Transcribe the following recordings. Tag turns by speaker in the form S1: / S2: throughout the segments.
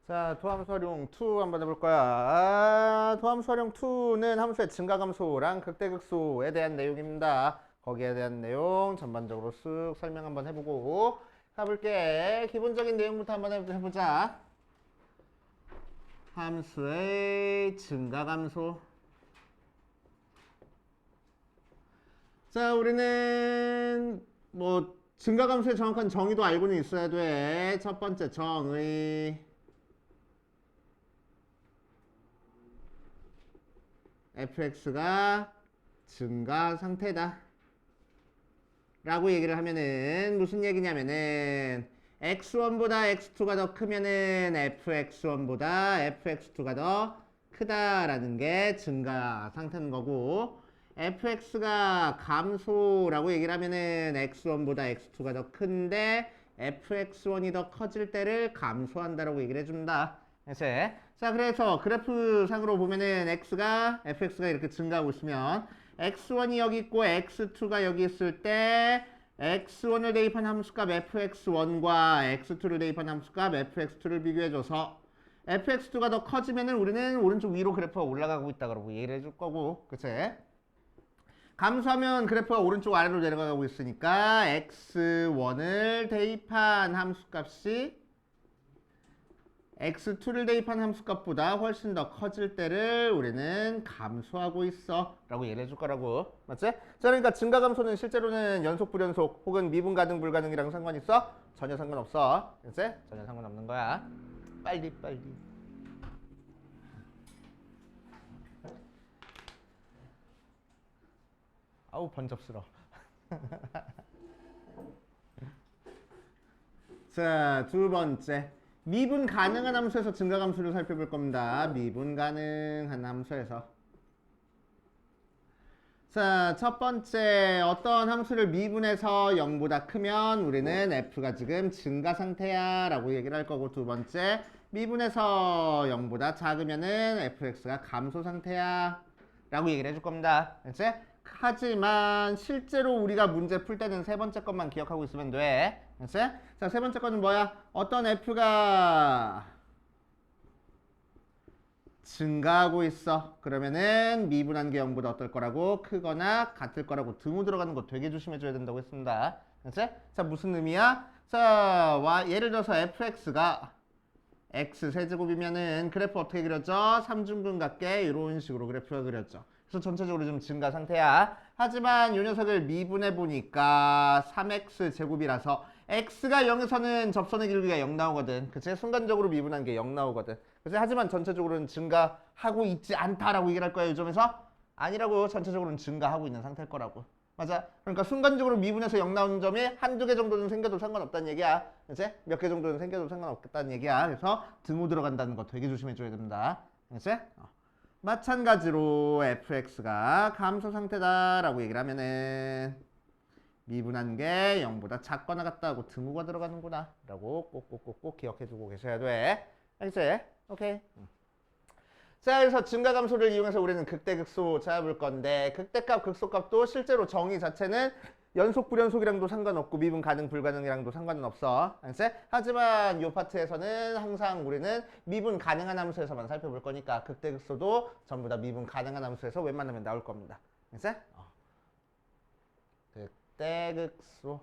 S1: 자, 도함수 활용 2 한번 해볼 거야. 도함수 활용 2는 함수의 증가감소랑 극대극소에 대한 내용입니다. 거기에 대한 내용 전반적으로 쓱 설명 한번 해보고 가볼게. 기본적인 내용부터 한번 해보자. 함수의 증가감소. 자, 우리는 증가감소의 정확한 정의도 알고는 있어야 돼. 첫 번째 정의. fx가 증가 상태다 라고 얘기를 하면은 무슨 얘기냐면은 x1보다 x2가 더 크면은 fx1보다 fx2가 더 크다라는 게 증가 상태인 거고, fx가 감소라고 얘기를 하면은 x1보다 x2가 더 큰데 fx1이 더 커질 때를 감소한다라고 얘기를 해준다. 자, 그래서 그래프 상으로 보면은 fx가 이렇게 증가하고 있으면 x1이 여기 있고 x2가 여기 있을 때 x1을 대입한 함수값 fx1과 x2를 대입한 함수값 fx2를 비교해줘서 fx2가 더 커지면은 우리는 오른쪽 위로 그래프가 올라가고 있다고 얘기를 해줄 거고, 그치? 감소하면 그래프가 오른쪽 아래로 내려가고 있으니까 x1을 대입한 함수값이 x2를 대입한 함수값보다 훨씬 더 커질 때를 우리는 감소하고 있어 라고 얘기를 해줄 거라고. 맞지? 자, 그러니까 증가감소는 실제로는 연속 불연속 혹은 미분 가능 불가능이랑 상관 있어? 전혀 상관없어. 그치? 전혀 상관없는 거야. 빨리. 아우, 번잡스러워. 자, 두 번째. 미분 가능한 함수에서 증가감소를 살펴볼 겁니다. 미분 가능한 함수에서. 자, 첫 번째 어떤 함수를 미분해서 0보다 크면 우리는 f가 지금 증가 상태야 라고 얘기를 할 거고, 두 번째 미분해서 0보다 작으면은 fx가 감소 상태야 라고 얘기를 해줄 겁니다. 그치? 하지만 실제로 우리가 문제 풀 때는 세 번째 것만 기억하고 있으면 돼. 그치? 자, 세 번째 거는 뭐야? 어떤 f가 증가하고 있어. 그러면은 미분한 게 0보다 어떨 거라고? 크거나 같을 거라고. 등호 들어가는 거 되게 조심해줘야 된다고 했습니다. 그치? 자, 무슨 의미야? 자, 예를 들어서 fx가 x 세제곱이면은 그래프 어떻게 그렸죠? 삼중근각계 이런 식으로 그래프가 그렸죠. 그래서 전체적으로 좀 증가 상태야. 하지만 이 녀석을 미분해 보니까 3x 제곱이라서 x가 0에서는 접선의 길이가 0 나오거든. 그치? 순간적으로 미분한 게 0 나오거든. 그치? 하지만 전체적으로는 증가하고 있지 않다라고 얘기를 할 거야, 요점에서. 아니라고. 전체적으로는 증가하고 있는 상태일 거라고. 맞아? 그러니까 순간적으로 미분해서 0 나오는 점이 한두 개 정도는 생겨도 상관없다는 얘기야. 그치? 몇 개 정도는 생겨도 상관없겠다는 얘기야. 그래서 등호 들어간다는 거 되게 조심해줘야 된다. 그치? 마찬가지로 fx가 감소 상태다라고 얘기를 하면은 미분한 게 0보다 작거나 같다고 등호가 들어가는구나 라고 꼭꼭꼭꼭 기억해주고 계셔야 돼. 알겠지? 오케이. 자, 그래서 증가감소를 이용해서 우리는 극대극소 찾아볼 건데, 극대값, 극소값도 실제로 정의 자체는 연속 불연속이랑도 상관없고 미분 가능 불가능이랑도 상관은 없어. 알겠지? 하지만 이 파트에서는 항상 우리는 미분 가능한 함수에서만 살펴볼 거니까 극대극소도 전부 다 미분 가능한 함수에서 웬만하면 나올 겁니다. 알겠지? 극대극소.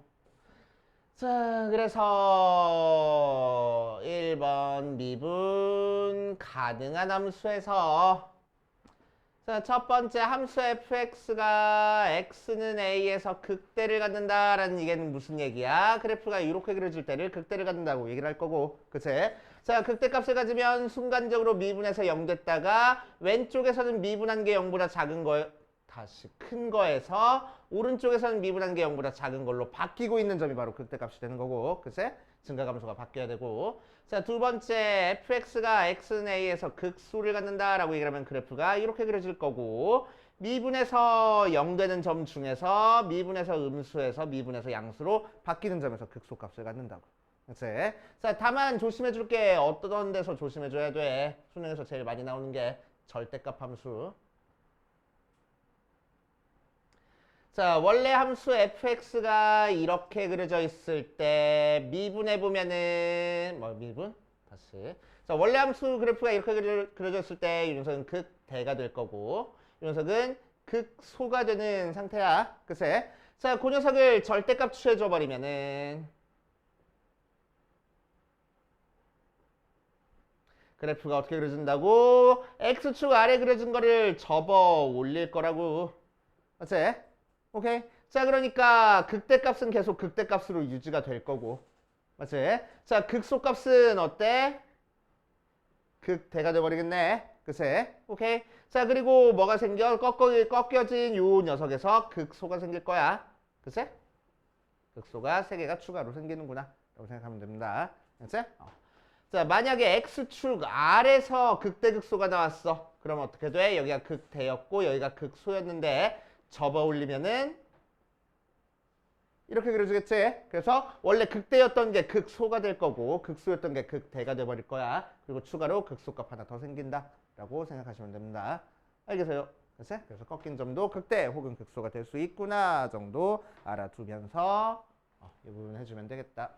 S1: 자, 그래서 1번 미분 가능한 함수에서, 자, 첫 번째 함수 fx가 x는 a에서 극대를 갖는다라는 얘기는 무슨 얘기야? 그래프가 이렇게 그려질 때를 극대를 갖는다고 얘기를 할 거고, 그치? 자, 극대값을 가지면 순간적으로 미분해서 0 됐다가 왼쪽에서는 미분한 게 0보다 작은 거, 다시 큰 거에서 오른쪽에서는 미분한 게 0보다 작은 걸로 바뀌고 있는 점이 바로 극대값이 되는 거고, 그치? 증가감소가 바뀌어야 되고. 자, 두 번째 fx가 x는 a에서 극소를 갖는다라고 얘기하면 그래프가 이렇게 그려질 거고, 미분해서 0 되는 점 중에서 미분해서 음수에서 미분해서 양수로 바뀌는 점에서 극소값을 갖는다고. 그치? 자, 다만 조심해줄 게 어떤 데서 조심해줘야 돼. 수능에서 제일 많이 나오는 게 절대값 함수. 자, 원래 함수 fx가 이렇게 그려져 있을 때 미분해 보면은 미분? 다시. 자, 원래 함수 그래프가 이렇게 그려졌을 때 이 녀석은 극대가 될 거고 이 녀석은 극소가 되는 상태야. 그치? 자, 그 녀석을 절대값 취해줘 버리면은 그래프가 어떻게 그려진다고? X축 아래 그려진 거를 접어 올릴 거라고. 맞지? 오케이? 자, 그러니까 극대값은 계속 극대값으로 유지가 될 거고. 맞지? 자, 극소값은 어때? 극대가 돼버리겠네. 그치? 오케이? 자, 그리고 뭐가 생겨? 꺾여진 요 녀석에서 극소가 생길 거야. 그치? 극소가 3개가 추가로 생기는구나. 라고 생각하면 됩니다. 그치? 자, 만약에 X축 R에서 극대극소가 나왔어. 그럼 어떻게 돼? 여기가 극대였고 여기가 극소였는데 접어 올리면은 이렇게 그려주겠지? 그래서 원래 극대였던 게 극소가 될 거고 극소였던 게 극대가 돼버릴 거야. 그리고 추가로 극소값 하나 더 생긴다 라고 생각하시면 됩니다. 알겠어요? 그치? 그래서 꺾인 점도 극대 혹은 극소가 될 수 있구나 정도 알아두면서 이 부분 해주면 되겠다.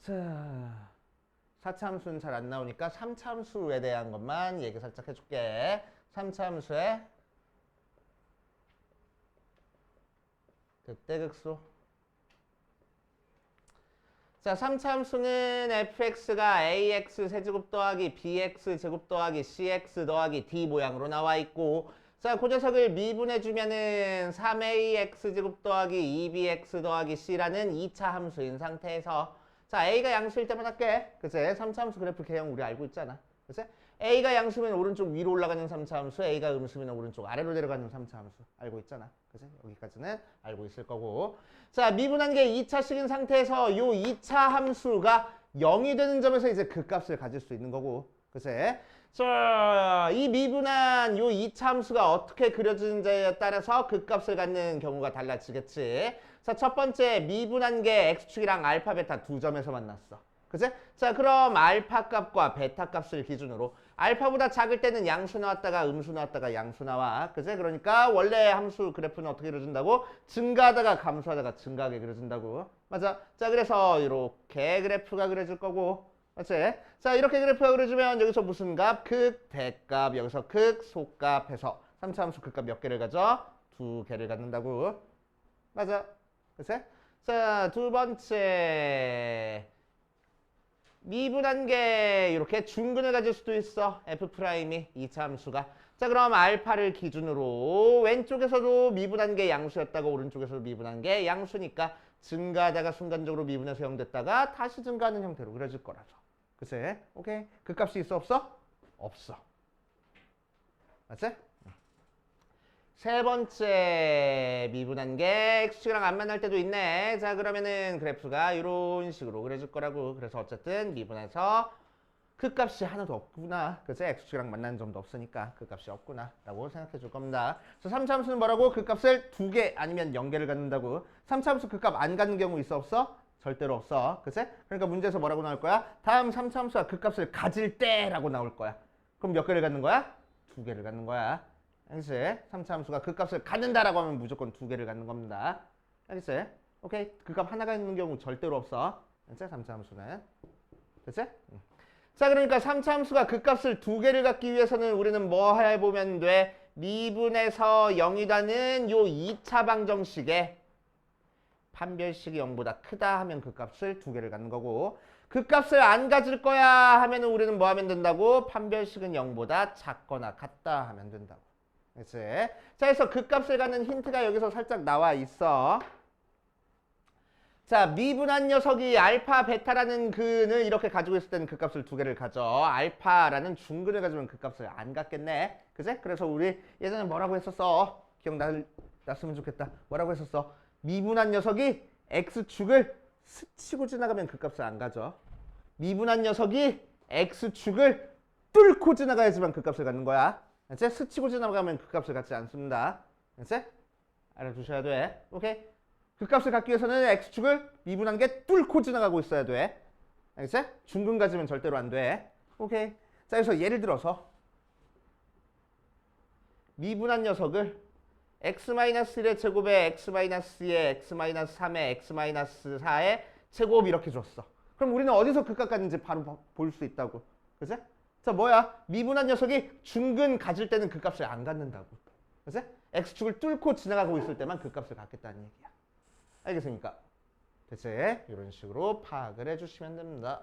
S1: 자, 4차 함수는 잘 안 나오니까 3차 함수에 대한 것만 얘기 살짝 해줄게. 3차 함수의 극대극소. 자, 3차 함수는 fx가 ax 세제곱 더하기 bx 제곱 더하기 cx 더하기 d 모양으로 나와 있고 자, 그 녀석을 미분해주면은 3ax 제곱 더하기 2bx 더하기 c라는 2차 함수인 상태에서 자, A가 양수일 때만 할게. 그치? 3차 함수 그래프 개형 우리 알고 있잖아. 그치? A가 양수면 오른쪽 위로 올라가는 3차 함수, A가 음수면 오른쪽 아래로 내려가는 3차 함수. 알고 있잖아. 그치? 여기까지는 알고 있을 거고. 자, 미분한 게 2차식인 상태에서 요 2차 함수가 0이 되는 점에서 이제 그 값을 가질 수 있는 거고. 그치? 자, 이 미분한 요 2차 함수가 어떻게 그려지는지에 따라서 그 값을 갖는 경우가 달라지겠지. 자, 첫 번째 미분한 게 X축이랑 알파, 베타 두 점에서 만났어. 그치? 자, 그럼 알파 값과 베타 값을 기준으로 알파보다 작을 때는 양수 나왔다가 음수 나왔다가 양수 나와. 그치? 그러니까 원래 함수 그래프는 어떻게 그려진다고? 증가하다가 감소하다가 증가하게 그려진다고. 맞아? 자, 그래서 이렇게 그래프가 그려질 거고. 맞지? 자, 이렇게 그래프가 그려지면 여기서 무슨 값? 극대값, 여기서 극소값 해서 3차 함수 극값 몇 개를 가져? 2개를 갖는다고. 맞아? 그치? 자, 두 번째 미분한 게 이렇게 중근을 가질 수도 있어. F'이 2차 함수가. 자, 그럼 알파를 기준으로 왼쪽에서도 미분한 게 양수였다고 오른쪽에서도 미분한 게 양수니까 증가하다가 순간적으로 미분해서 0 됐다가 다시 증가하는 형태로 그려질 거라서. 그치? 오케이? 그 값이 있어 없어? 없어. 맞지? 세 번째 미분한 게 X축이랑 안 만날 때도 있네. 자, 그러면은 그래프가 이런 식으로 그려질 거라고. 그래서 어쨌든 미분해서 그 값이 하나도 없구나. 그치? X축이랑 만나는 점도 없으니까 그 값이 없구나 라고 생각해 줄 겁니다. 그래서 3차 함수는 뭐라고? 그 값을 2개 아니면 0개를 갖는다고. 3차 함수 그 값 안 갖는 경우 있어 없어? 절대로 없어. 그치? 그러니까 문제에서 뭐라고 나올 거야? 다음 3차 함수가 그 값을 가질 때라고 나올 거야. 그럼 몇 개를 갖는 거야? 2개를 갖는 거야. 알겠지? 3차 함수가 그 값을 갖는다라고 하면 무조건 2개를 갖는 겁니다. 알겠지? 오케이? 그 값 하나가 있는 경우 절대로 없어. 알겠지? 3차 함수는. 됐지? 자, 그러니까 3차 함수가 그 값을 2개를 갖기 위해서는 우리는 뭐 해보면 돼? 미분에서 0이라는 요 2차 방정식에 판별식이 0보다 크다 하면 그 값을 2개를 갖는 거고 그 값을 안 가질 거야 하면 우리는 뭐 하면 된다고? 판별식은 0보다 작거나 같다 하면 된다고. 그치? 자, 그래서 그 값을 갖는 힌트가 여기서 살짝 나와 있어. 자, 미분한 녀석이 알파, 베타라는 근을 이렇게 가지고 있을 때는 그 값을 2개를 가져. 알파라는 중근을 가지면 그 값을 안 갖겠네. 그치? 그래서 우리 예전에 뭐라고 했었어? 기억났으면 좋겠다. 뭐라고 했었어? 미분한 녀석이 X축을 스치고 지나가면 그 값을 안 가져. 미분한 녀석이 X축을 뚫고 지나가야지만 그 값을 갖는 거야. 알았지? 스치고 지나가면 그 값을 갖지 않습니다. 알았지? 알아두셔야 돼. 오케이? 그 값을 갖기 위해서는 X축을 미분한 게 뚫고 지나가고 있어야 돼. 알겠지? 중근 가지면 절대로 안 돼. 오케이? 자, 그래서 예를 들어서 미분한 녀석을 x-1의 제곱에 x-2의 x-3의 x-4의 제곱 이렇게 줬어. 그럼 우리는 어디서 극값 갔는지 바로 볼 수 있다고. 그치? 자, 뭐야? 미분한 녀석이 중근 가질 때는 극값을 안 갖는다고. 그치? x축을 뚫고 지나가고 있을 때만 극값을 갖겠다는 얘기야. 알겠습니까? 대체 이런 식으로 파악을 해주시면 됩니다.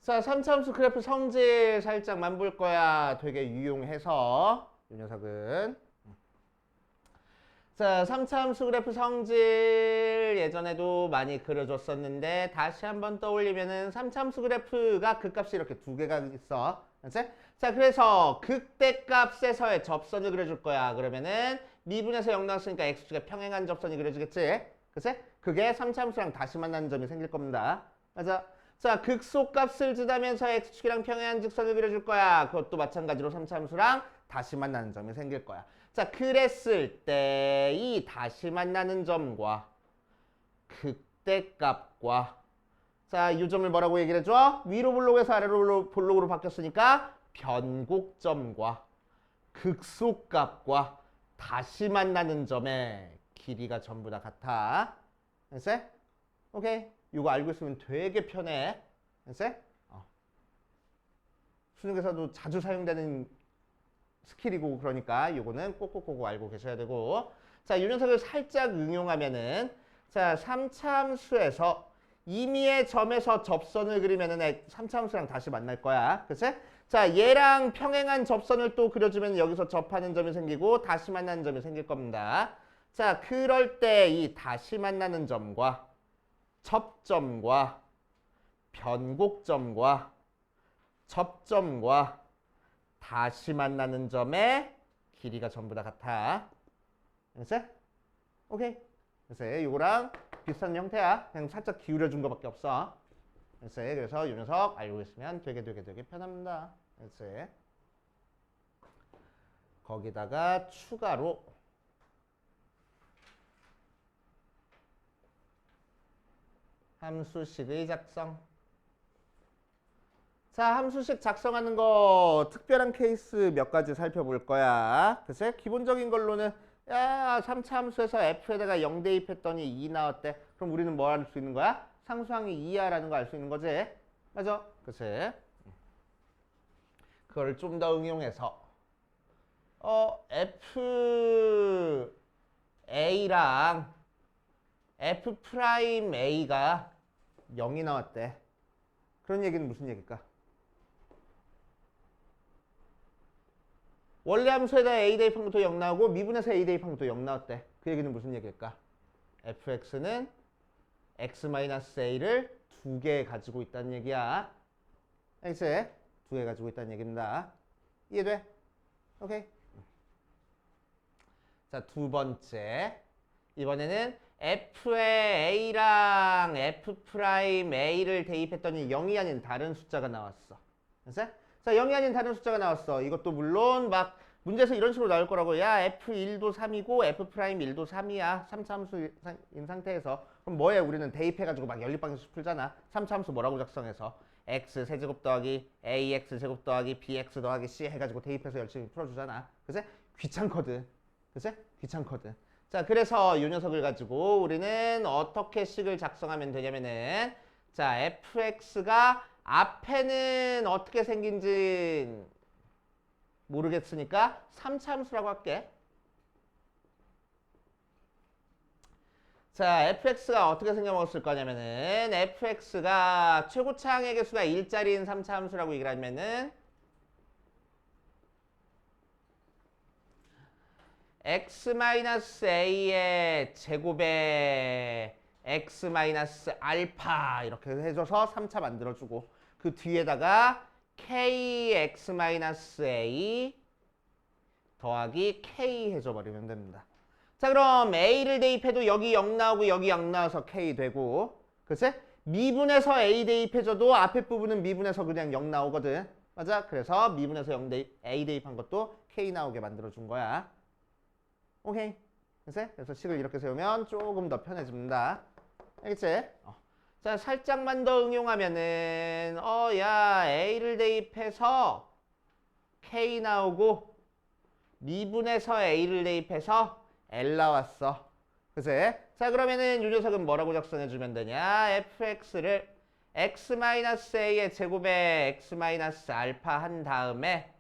S1: 자, 3차함수 그래프 성질 살짝만 볼 거야. 되게 유용해서 이 녀석은. 자, 3차함수 그래프 성질 예전에도 많이 그려줬었는데 다시 한번 떠올리면은 3차함수 그래프가 극값이 이렇게 두 개가 있어. 그치? 자, 그래서 극대값에서의 접선을 그려줄 거야. 그러면은 미분에서 0 나왔으니까 x축의 평행한 접선이 그려지겠지? 그치? 그게 3차함수랑 다시 만나는 점이 생길 겁니다. 맞아? 자, 극소값을 지나면서 x축이랑 평행한 직선을 그려줄 거야. 그것도 마찬가지로 3차함수랑 다시 만나는 점이 생길 거야. 자, 그랬을 때 이 다시 만나는 점과 극대값과 자, 이 점을 뭐라고 얘기를 해줘? 위로 볼록에서 아래로 볼록으로 바뀌었으니까 변곡점과 극소값과 다시 만나는 점의 길이가 전부 다 같아. 됐어? 오케이. 이거 알고 있으면 되게 편해. 됐어? 수능에서도 자주 사용되는 스킬이고 그러니까 이거는 꼭꼭 알고 계셔야 되고. 자, 이 녀석을 살짝 응용하면은 자, 3차 함수에서 임의의 점에서 접선을 그리면은 3차 함수랑 다시 만날 거야. 그치? 자, 얘랑 평행한 접선을 또 그려주면 여기서 접하는 점이 생기고 다시 만나는 점이 생길 겁니다. 자, 그럴 때 이 다시 만나는 점과 접점과 변곡점과 접점과 다시 만나는 점의 길이가 전부 다 같아. 됐어? 오케이. 됐어. 이거랑 비슷한 형태야. 그냥 살짝 기울여 준 거밖에 없어. 됐어. 그래서 이 녀석 알고 있으면 되게 편합니다. 됐어. 거기다가 추가로 함수식의 작성. 자, 함수식 작성하는 거 특별한 케이스 몇 가지 살펴볼 거야. 글쎄, 기본적인 걸로는 야, 3차 함수에서 f에다가 0 대입했더니 2 나왔대. 그럼 우리는 뭐 할 수 있는 거야? 상수항이 2야라는 거 알 수 있는 거지? 맞아? 글쎄. 그걸 좀 더 응용해서 FA랑 F'A가 0이 나왔대. 그런 얘기는 무슨 얘기일까? 원래 함수에다 A 대입한 것도 0 나오고 미분에서 A 대입한 것도 0 나왔대. 그 얘기는 무슨 얘기일까? fx는 x-a를 2개 가지고 있다는 얘기야. 알겠지? 2개 가지고 있다는 얘기입니다. 이해돼? 오케이. 자, 두 번째. 이번에는 f의 a랑 f'a를 대입했더니 0이 아닌 다른 숫자가 나왔어. 됐어? 자, 0이 아닌 다른 숫자가 나왔어. 이것도 물론 막 문제에서 이런 식으로 나올 거라고. 야, f1도 3이고 f'1도 3이야. 3차 함수인 상태에서. 그럼 뭐해? 우리는 대입해가지고 막 연립방정식 풀잖아. 3차 함수 뭐라고 작성해서? x 세제곱 더하기 ax 제곱 더하기 bx 더하기 c 해가지고 대입해서 열심히 풀어주잖아. 그치? 귀찮거든. 그치? 귀찮거든. 자, 그래서 이 녀석을 가지고 우리는 어떻게 식을 작성하면 되냐면은 자, fx가 앞에는 어떻게 생긴지 모르겠으니까 3차 함수라고 할게. 자, fx가 어떻게 생겨먹었을 거냐면은 fx가 최고차항의 개수가 1짜리인 3차 함수라고 얘기를 하면은 x-a의 제곱에 x-알파 이렇게 해줘서 3차 만들어주고 그 뒤에다가 kx-a 더하기 k 해줘버리면 됩니다. 자, 그럼 a를 대입해도 여기 0 나오고 여기 0 나와서 k 되고 그치? 미분에서 a 대입해줘도 앞에 부분은 미분에서 그냥 0 나오거든. 맞아? 그래서 미분에서 a 대입한 것도 k 나오게 만들어준 거야. 오케이. 그래서 식을 이렇게 세우면 조금 더 편해집니다. 알겠지? 자, 살짝만 더 응용하면은 야, a를 대입해서 K 나오고 미분에서 A를 대입해서 L 나왔어. 그치? 자, 그러면은 이 녀석은 뭐라고 작성해주면 되냐? fx를 x-a의 제곱에 x-알파 한 다음에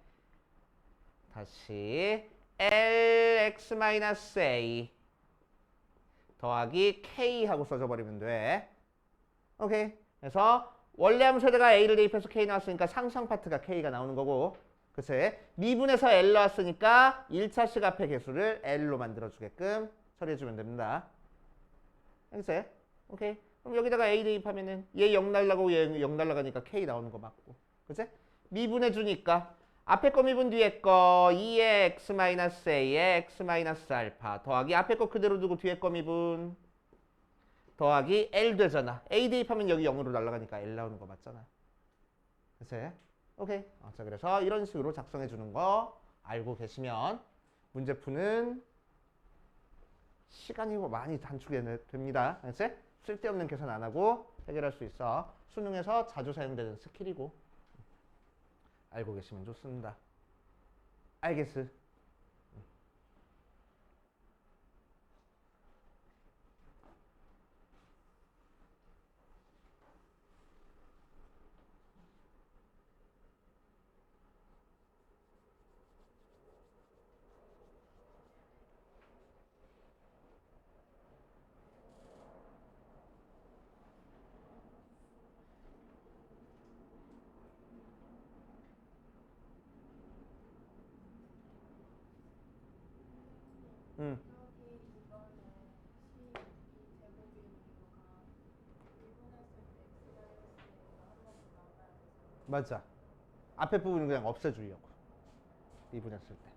S1: 다시 lx-a 더하기 k 하고 써줘버리면 돼. 오케이. 그래서 원래 함수에다가 a를 대입해서 k 나왔으니까 상수항 파트가 k가 나오는 거고, 그치? 미분에서 l 나왔으니까 1차 시각의 개수를 l로 만들어주게끔 처리해주면 됩니다. 알겠어요? 오케이. 그럼 여기다가 a 대입하면은 얘 0 날라가고 얘 0 날라가니까 k 나오는 거 맞고, 그치? 미분해주니까 앞에 거 미분 뒤에 거 2의 x-a의 x-알파 더하기 앞에 거 그대로 두고 뒤에 거 미분 더하기 L 되잖아. A 대입하면 여기 0으로 날아가니까 L 나오는 거 맞잖아. 그치? 오케이. 자, 그래서 이런 식으로 작성해 주는 거 알고 계시면 문제 푸는 시간이 많이 단축이 됩니다. 그치? 쓸데없는 계산 안 하고 해결할 수 있어. 수능에서 자주 사용되는 스킬이고 알고 계시면 좋습니다. 알겠어? 응. 맞아. 앞에 부분은 그냥 없애주려고. 미분했을 때.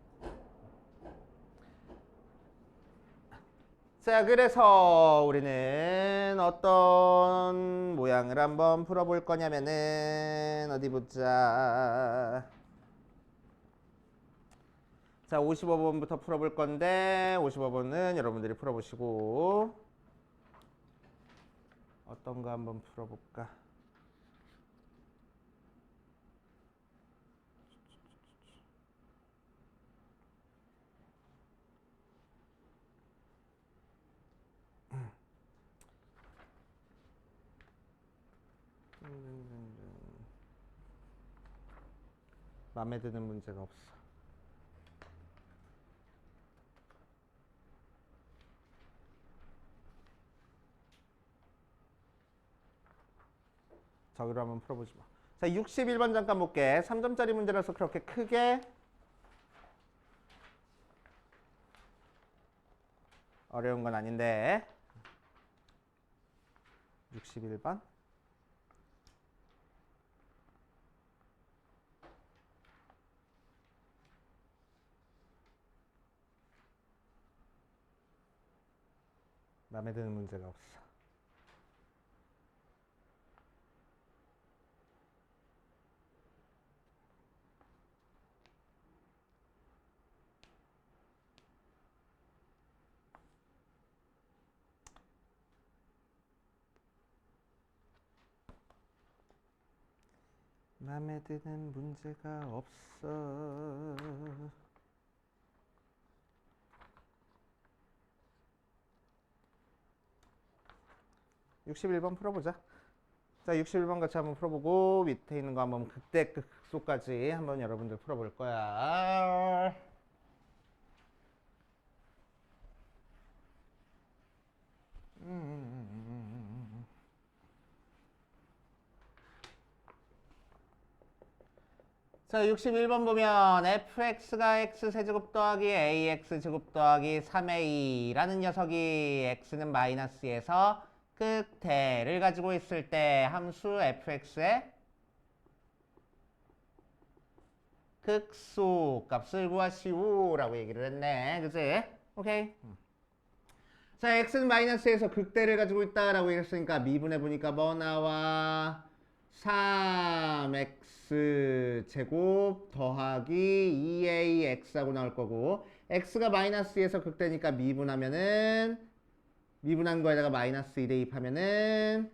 S1: 자, 그래서 우리는 어떤 모양을 한번 풀어볼 거냐면은 어디 보자. 자, 55번부터 풀어볼 건데 55번은 여러분들이 풀어보시고 어떤 거 한번 풀어볼까? 마음에 드는 문제가 없어. 저기로 한번 풀어보지 마. 자, 61번 잠깐 볼게. 3점짜리 문제라서 그렇게 크게 어려운 건 아닌데 61번 마음에 드는 문제가 없어. 마음에 드는 문제가 없어. 61번 풀어보자. 자, 61번 같이 한번 풀어보고 밑에 있는 거 한번 극대 극소까지 한번 여러분들 풀어볼 거야. 자, 61번 보면 fx가 x세제곱 더하기 ax제곱 더하기 3a라는 녀석이 x는 마이너스에서 끝대를 가지고 있을 때 함수 fx의 극소 값을 구하시오라고 얘기를 했네. 그치? 오케이. 자, x는 마이너스에서 극대를 가지고 있다라고 얘기했으니까 미분해 보니까 뭐 나와? 3x 제곱 더하기 2ax하고 나올 거고 x가 마이너스에서 극대니까 미분하면은 미분한 거에다가 마이너스 2 대입하면은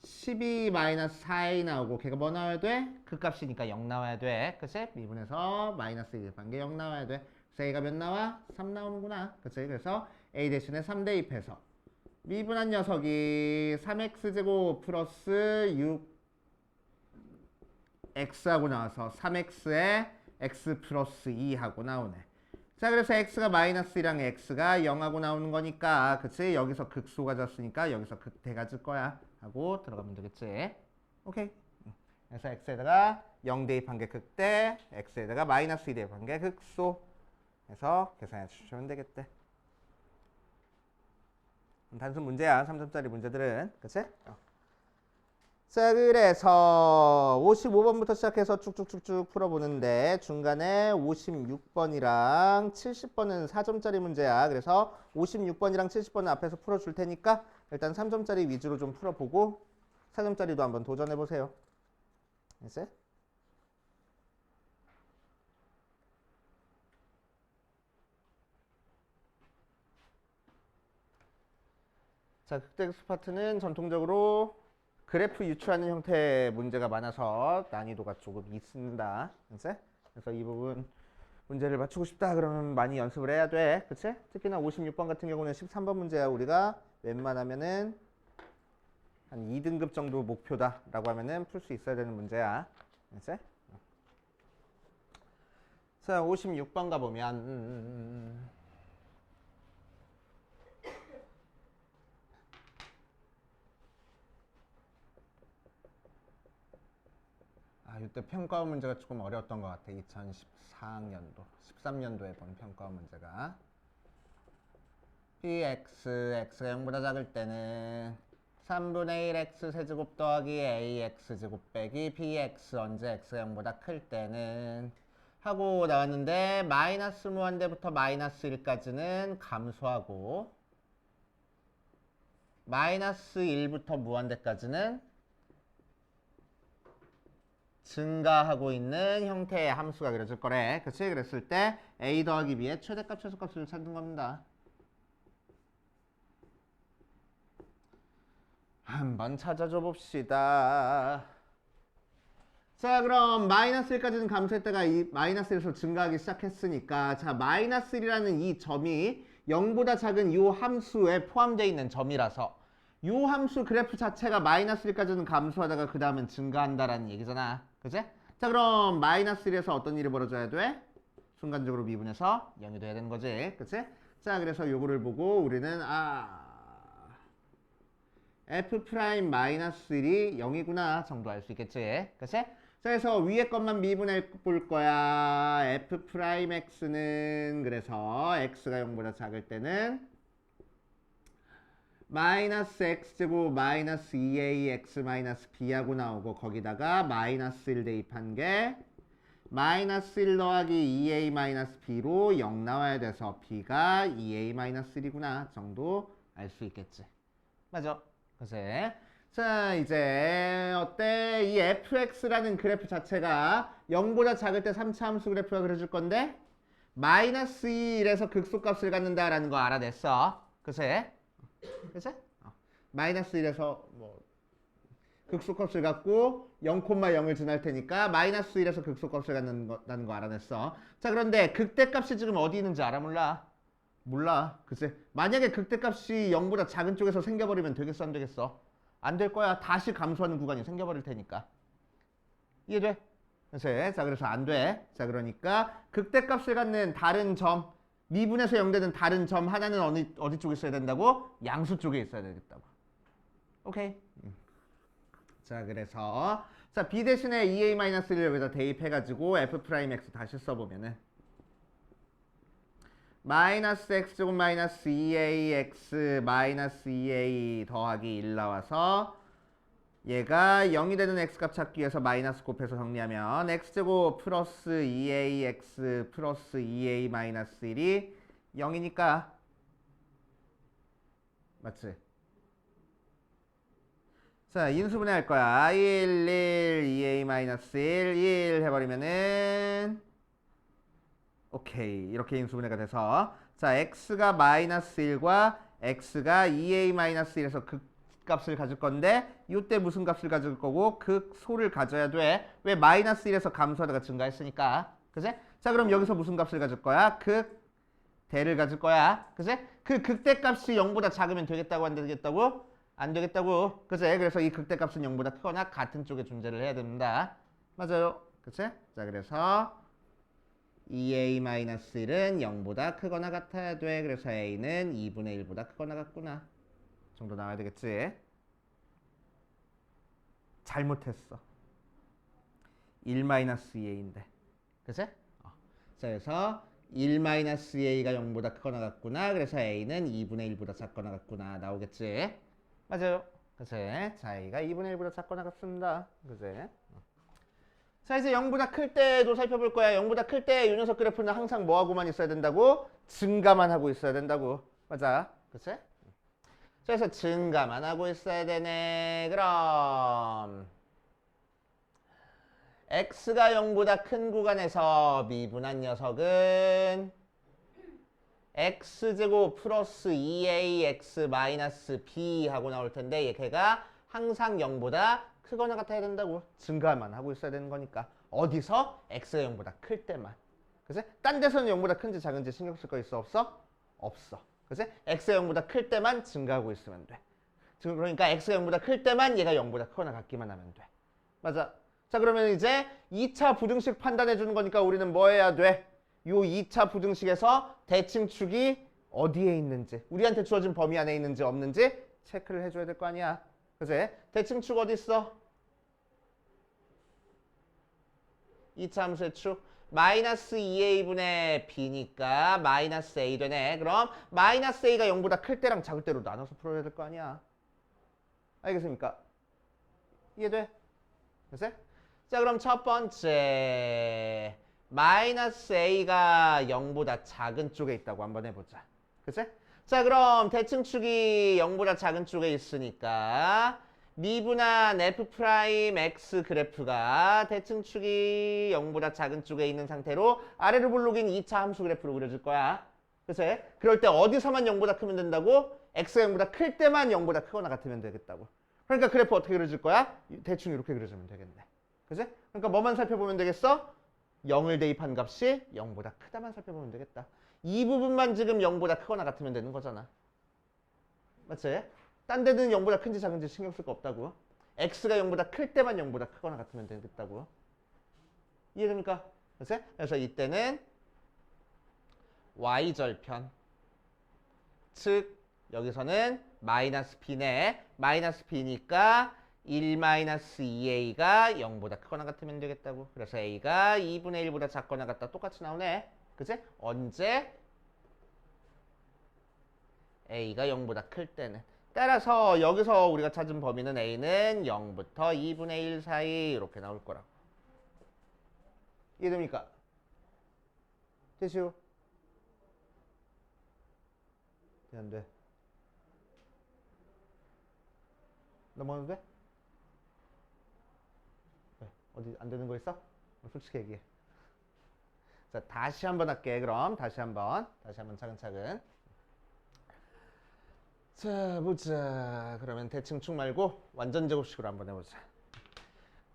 S1: 12 마이너스 4a 나오고 걔가 뭐 나와야 돼? 극값이니까 0 나와야 돼. 그치? 미분에서 마이너스 2 대입한 게 0 나와야 돼. 그래서 a가 몇 나와? 3 나오는구나. 그치? 그래서 a 대신에 3 대입해서 미분한 녀석이 3x제곱 플러스 6x하고 나와서 3x에 x 플러스 2하고 나오네. 자, 그래서 x가 마이너스 1이랑 x가 0하고 나오는 거니까, 그치? 여기서 극수 가졌으니까 여기서 극대 가질 거야 하고 들어가면 되겠지. 오케이. 그래서 x에다가 0 대입한 게 극대, x에다가 마이너스 2 대입한 게 극수 해서 계산해 주시면 되겠대. 단순 문제야. 3점짜리 문제들은. 그치? 자, 그래서 55번부터 시작해서 쭉쭉쭉쭉 풀어보는데 중간에 56번이랑 70번은 4점짜리 문제야. 그래서 56번이랑 70번은 앞에서 풀어줄 테니까 일단 3점짜리 위주로 좀 풀어보고 4점짜리도 한번 도전해보세요. 알겠어요? 자, 극대극소 파트는 전통적으로 그래프 유추하는 형태의 문제가 많아서 난이도가 조금 있습니다. 그래서 이 부분 문제를 맞추고 싶다 그러면 많이 연습을 해야 돼. 그치? 특히나 56번 같은 경우는 13번 문제야. 우리가 웬만하면은 한 2등급 정도 목표다 라고 하면은 풀 수 있어야 되는 문제야. 그치? 자, 56번 가보면 이때 평가원 문제가 조금 어려웠던 것 같아. 2014학년도, 13년도에 본 평가원 문제가. px, x가 0보다 작을 때는 3분의 1 x 세제곱 더하기 ax 제곱 빼기 bx 언제 x가 0보다 클 때는 하고 나왔는데 마이너스 무한대부터 마이너스 1까지는 감소하고 마이너스 1부터 무한대까지는 증가하고 있는 형태의 함수가 그려질 거래. 그치? 그랬을 때 a 더하기 b의 최대값, 최소값을 찾는 겁니다. 한번 찾아줘 봅시다. 자, 그럼 마이너스 1까지는 감소했다가 이 마이너스 1에서 증가하기 시작했으니까 자, 마이너스 1이라는 이 점이 0보다 작은 이 함수에 포함되어 있는 점이라서 이 함수 그래프 자체가 마이너스 1까지는 감소하다가 그 다음엔 증가한다라는 얘기잖아. 그치? 자, 그럼 마이너스 1에서 어떤 일이 벌어져야 돼? 순간적으로 미분해서 0이 돼야 되는 거지. 그치? 자, 그래서 요거를 보고 우리는 f 프라임 마이너스 1이 0이구나 정도 알 수 있겠지. 그치? 자, 그래서 위에 것만 미분해 볼 거야. f 프라임 x는 그래서 x가 0보다 작을 때는 마이너스 x제곱 마이너스 2ax 마이너스 b하고 나오고 거기다가 마이너스 1 대입한 게 마이너스 1 더하기 2a 마이너스 b로 0 나와야 돼서 b가 2a 마이너스 1이구나 정도 알 수 있겠지. 맞아. 그치? 자, 이제 어때? 이 fx라는 그래프 자체가 0보다 작을 때 3차 함수 그래프가 그려줄 건데 마이너스 1에서 극소값을 갖는다라는 거 알아냈어. 그치? 그치? 마이너스 1에서 뭐 극소값을 갖고 0,0을 지날 테니까 마이너스 1에서 극소값을 갖는다는 거 알아냈어. 자, 그런데 극대값이 지금 어디 있는지 알아? 몰라? 몰라. 그치? 만약에 극대값이 0보다 작은 쪽에서 생겨버리면 되겠어? 안 되겠어? 안 될 거야. 다시 감소하는 구간이 생겨버릴 테니까. 이해돼? 그치? 자, 그래서 안 돼. 자, 그러니까 극대값을 갖는 다른 점 미분에서 0 되는 다른 점 하나는 어디 쪽에 있어야 된다고? 양수 쪽에 있어야 되겠다고. 오케이. 자, 그래서 자, b 대신에 2a-1을 여기다 대입해가지고 f'(x) 다시 써보면은 마이너스 x제곱 마이너스 2ax 마이너스 2a 더하기 1 나와서 얘가 0이 되는 x값 찾기 위해서 마이너스 곱해서 정리하면 x제곱 플러스 2ax 플러스 2a 마이너스 1이 0이니까 맞지? 자, 인수분해 할 거야. 1, 1, 2a 마이너스 1, 1 해버리면은 오케이. 이렇게 인수분해가 돼서 자, x가 마이너스 1과 x가 2a 마이너스 1에서 값을 가질 건데 이때 무슨 값을 가질 거고 극소를 가져야 돼. 왜? 마이너스 1에서 감소하다가 증가했으니까. 그지? 자, 그럼 여기서 무슨 값을 가질 거야? 극대를 가질 거야. 그지? 그 극대 값이 0보다 작으면 되겠다고 안 되겠다고? 안 되겠다고. 그지? 그래서 이 극대 값은 0보다 크거나 같은 쪽에 존재를 해야 된다. 맞아요. 그치? 자, 그래서 2a-1은 0보다 크거나 같아야 돼. 그래서 a는 2분의 1보다 크거나 같구나. 정도 나와야 되겠지? 잘못했어. 1-2a인데. 그치? 자, 그래서 1-2a가 0보다 크거나 같구나. 그래서 a는 2분의 1보다 작거나 같구나. 나오겠지? 맞아요. 그치? 자, a가 2분의 1보다 작거나 같습니다. 그치? 자, 이제 0보다 클 때도 살펴볼 거야. 0보다 클 때 이 녀석 그래프는 항상 뭐하고만 있어야 된다고? 증가만 하고 있어야 된다고. 맞아. 그치? 그래서 증가만 하고 있어야 되네. 그럼 x가 0보다 큰 구간에서 미분한 녀석은 x제곱 플러스 2ax 마이너스 b 하고 나올 텐데 걔가 항상 0보다 크거나 같아야 된다고. 증가만 하고 있어야 되는 거니까. 어디서? x가 0보다 클 때만. 그치? 딴 데서는 0보다 큰지 작은지 신경 쓸 거 있어? 없어? 없어. 그치? x가 0보다 클 때만 증가하고 있으면 돼. 그러니까 x가 0보다 클 때만 얘가 0보다 크거나 같기만 하면 돼. 맞아. 자, 그러면 이제 2차 부등식 판단해 주는 거니까 우리는 뭐 해야 돼? 요 2차 부등식에서 대칭축이 어디에 있는지, 우리한테 주어진 범위 안에 있는지 없는지 체크를 해줘야 될 거 아니야. 그치? 대칭축 어디 있어? 2차 함수의 축. 마이너스 2a분의 b니까 마이너스 a 되네. 그럼 마이너스 a가 0보다 클 때랑 작을 때로 나눠서 풀어야 될 거 아니야. 알겠습니까? 이해돼? 그치? 자, 그럼 첫 번째 마이너스 a가 0보다 작은 쪽에 있다고 한번 해보자. 그치? 자, 그럼 대칭축이 0보다 작은 쪽에 있으니까 미분한 f'x 그래프가 대칭축이 0보다 작은 쪽에 있는 상태로 아래로 볼록인 2차 함수 그래프로 그려줄 거야. 그치? 그럴 때 어디서만 0보다 크면 된다고? x가 0보다 클 때만 0보다 크거나 같으면 되겠다고. 그러니까 그래프 어떻게 그려줄 거야? 대충 이렇게 그려주면 되겠네. 그치? 그러니까 뭐만 살펴보면 되겠어? 0을 대입한 값이 0보다 크다만 살펴보면 되겠다. 이 부분만 지금 0보다 크거나 같으면 되는 거잖아. 맞지? 딴 데는 0보다 큰지 작은지 신경 쓸 거 없다고. x가 0보다 클 때만 0보다 크거나 같으면 되겠다고. 이해됩니까? 그치? 그래서 이때는 y절편. 즉 여기서는 마이너스 b네. 마이너스 b니까 1-2a가 0보다 크거나 같으면 되겠다고. 그래서 a가 2분의 1보다 작거나 같다. 똑같이 나오네. 그치? 언제? a가 0보다 클 때는. 따라서 여기서 우리가 찾은 범위는 a는 0부터 2분의 1 사이 이렇게 나올 거라고. 이해됩니까? 됐슈? 안 돼. 넘어가도 돼? 네. 어디 안 되는 거 있어? 솔직히 얘기해. 자, 다시 한번 할게. 그럼 다시 한번 차근차근. 자, 보자. 그러면 대칭축 말고 완전 제곱식으로 한번 해보자.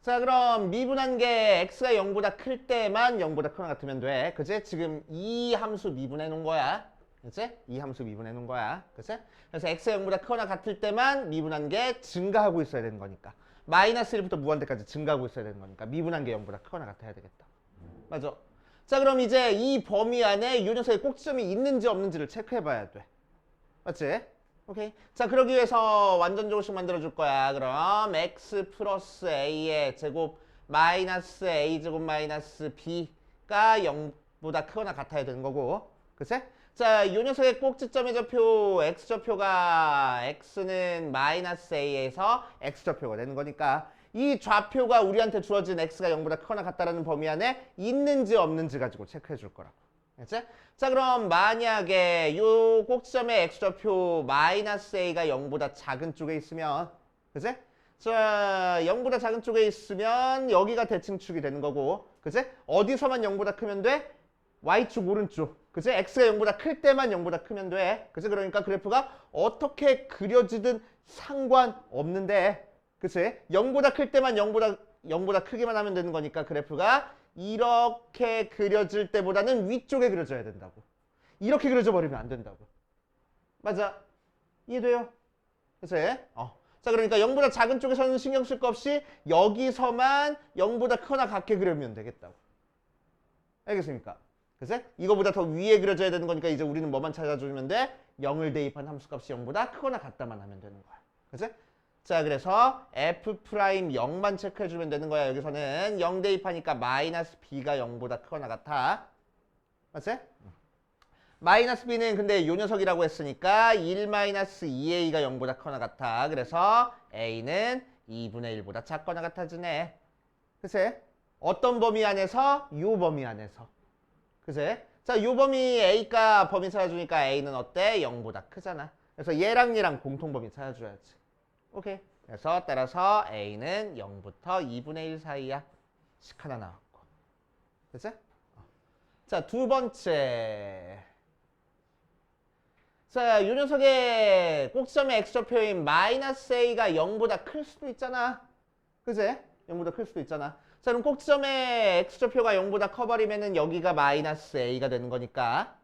S1: 자, 그럼 미분한 게 x가 0보다 클 때만 0보다 크거나 같으면 돼. 그치? 지금 이 함수 미분해 놓은 거야. 그치? 이 함수 미분해 놓은 거야. 그치? 그래서 x가 0보다 크거나 같을 때만 미분한 게 증가하고 있어야 되는 거니까. 마이너스 1부터 무한대까지 증가하고 있어야 되는 거니까 미분한 게 0보다 크거나 같아야 되겠다. 맞아? 자, 그럼 이제 이 범위 안에 이 녀석의 꼭지점이 있는지 없는지를 체크해 봐야 돼. 맞지? 오케이. 자, 그러기 위해서 완전 제곱식 만들어줄 거야. 그럼 x 플러스 a의 제곱 마이너스 a 제곱 마이너스 b가 0보다 크거나 같아야 되는 거고. 그치? 자, 이 녀석의 꼭지점의 좌표 x좌표가 x는 마이너스 a에서 x좌표가 되는 거니까 이 좌표가 우리한테 주어진 x가 0보다 크거나 같다라는 범위 안에 있는지 없는지 가지고 체크해 줄 거라고. 알겠지? 자, 그럼 만약에 이 꼭지점의 x좌표 마이너스 a가 0보다 작은 쪽에 있으면, 그치? 자, 0보다 작은 쪽에 있으면 여기가 대칭축이 되는 거고, 그치? 어디서만 0보다 크면 돼? y축 오른쪽. 그치? x가 0보다 클 때만 0보다 크면 돼. 그치? 그러니까 그래프가 어떻게 그려지든 상관없는데, 그치? 0보다 클 때만 0보다 크기만 하면 되는 거니까 그래프가 이렇게 그려질 때보다는 위쪽에 그려져야 된다고. 이렇게 그려져 버리면 안 된다고. 맞아. 이해돼요? 그치? 자, 그러니까 0보다 작은 쪽에서는 신경 쓸 거 없이 여기서만 0보다 크거나 같게 그리면 되겠다고. 알겠습니까? 그치? 이거보다 더 위에 그려져야 되는 거니까 이제 우리는 뭐만 찾아주면 돼? 0을 대입한 함수값이 0보다 크거나 같다만 하면 되는 거야. 그치? 자, 그래서 F'0만 체크해주면 되는 거야. 여기서는 0 대입하니까 마이너스 B가 0보다 크거나 같아. 맞지? 마이너스 B는 근데 요 녀석이라고 했으니까 1-2A가 0보다 크거나 같아. 그래서 A는 2분의 1보다 작거나 같아지네. 그치? 어떤 범위 안에서? 요 범위 안에서. 그치? 자, 요 범위 A가 범위 찾아주니까 A는 어때? 0보다 크잖아. 그래서 얘랑 공통 범위 찾아줘야지. 오케이. 그래서 따라서 A는 0부터 2분의 1 사이야. 식 하나 나왔고. 그치? 자, 두 번째. 자, 요 녀석의 꼭지점의 x좌표인 마이너스 a가 0보다 클 수도 있잖아. 그지? 0보다 클 수도 있잖아. 자, 그럼 꼭지점의 x좌표가 0보다 커버리면은 여기가 마이너스 a가 되는 거니까.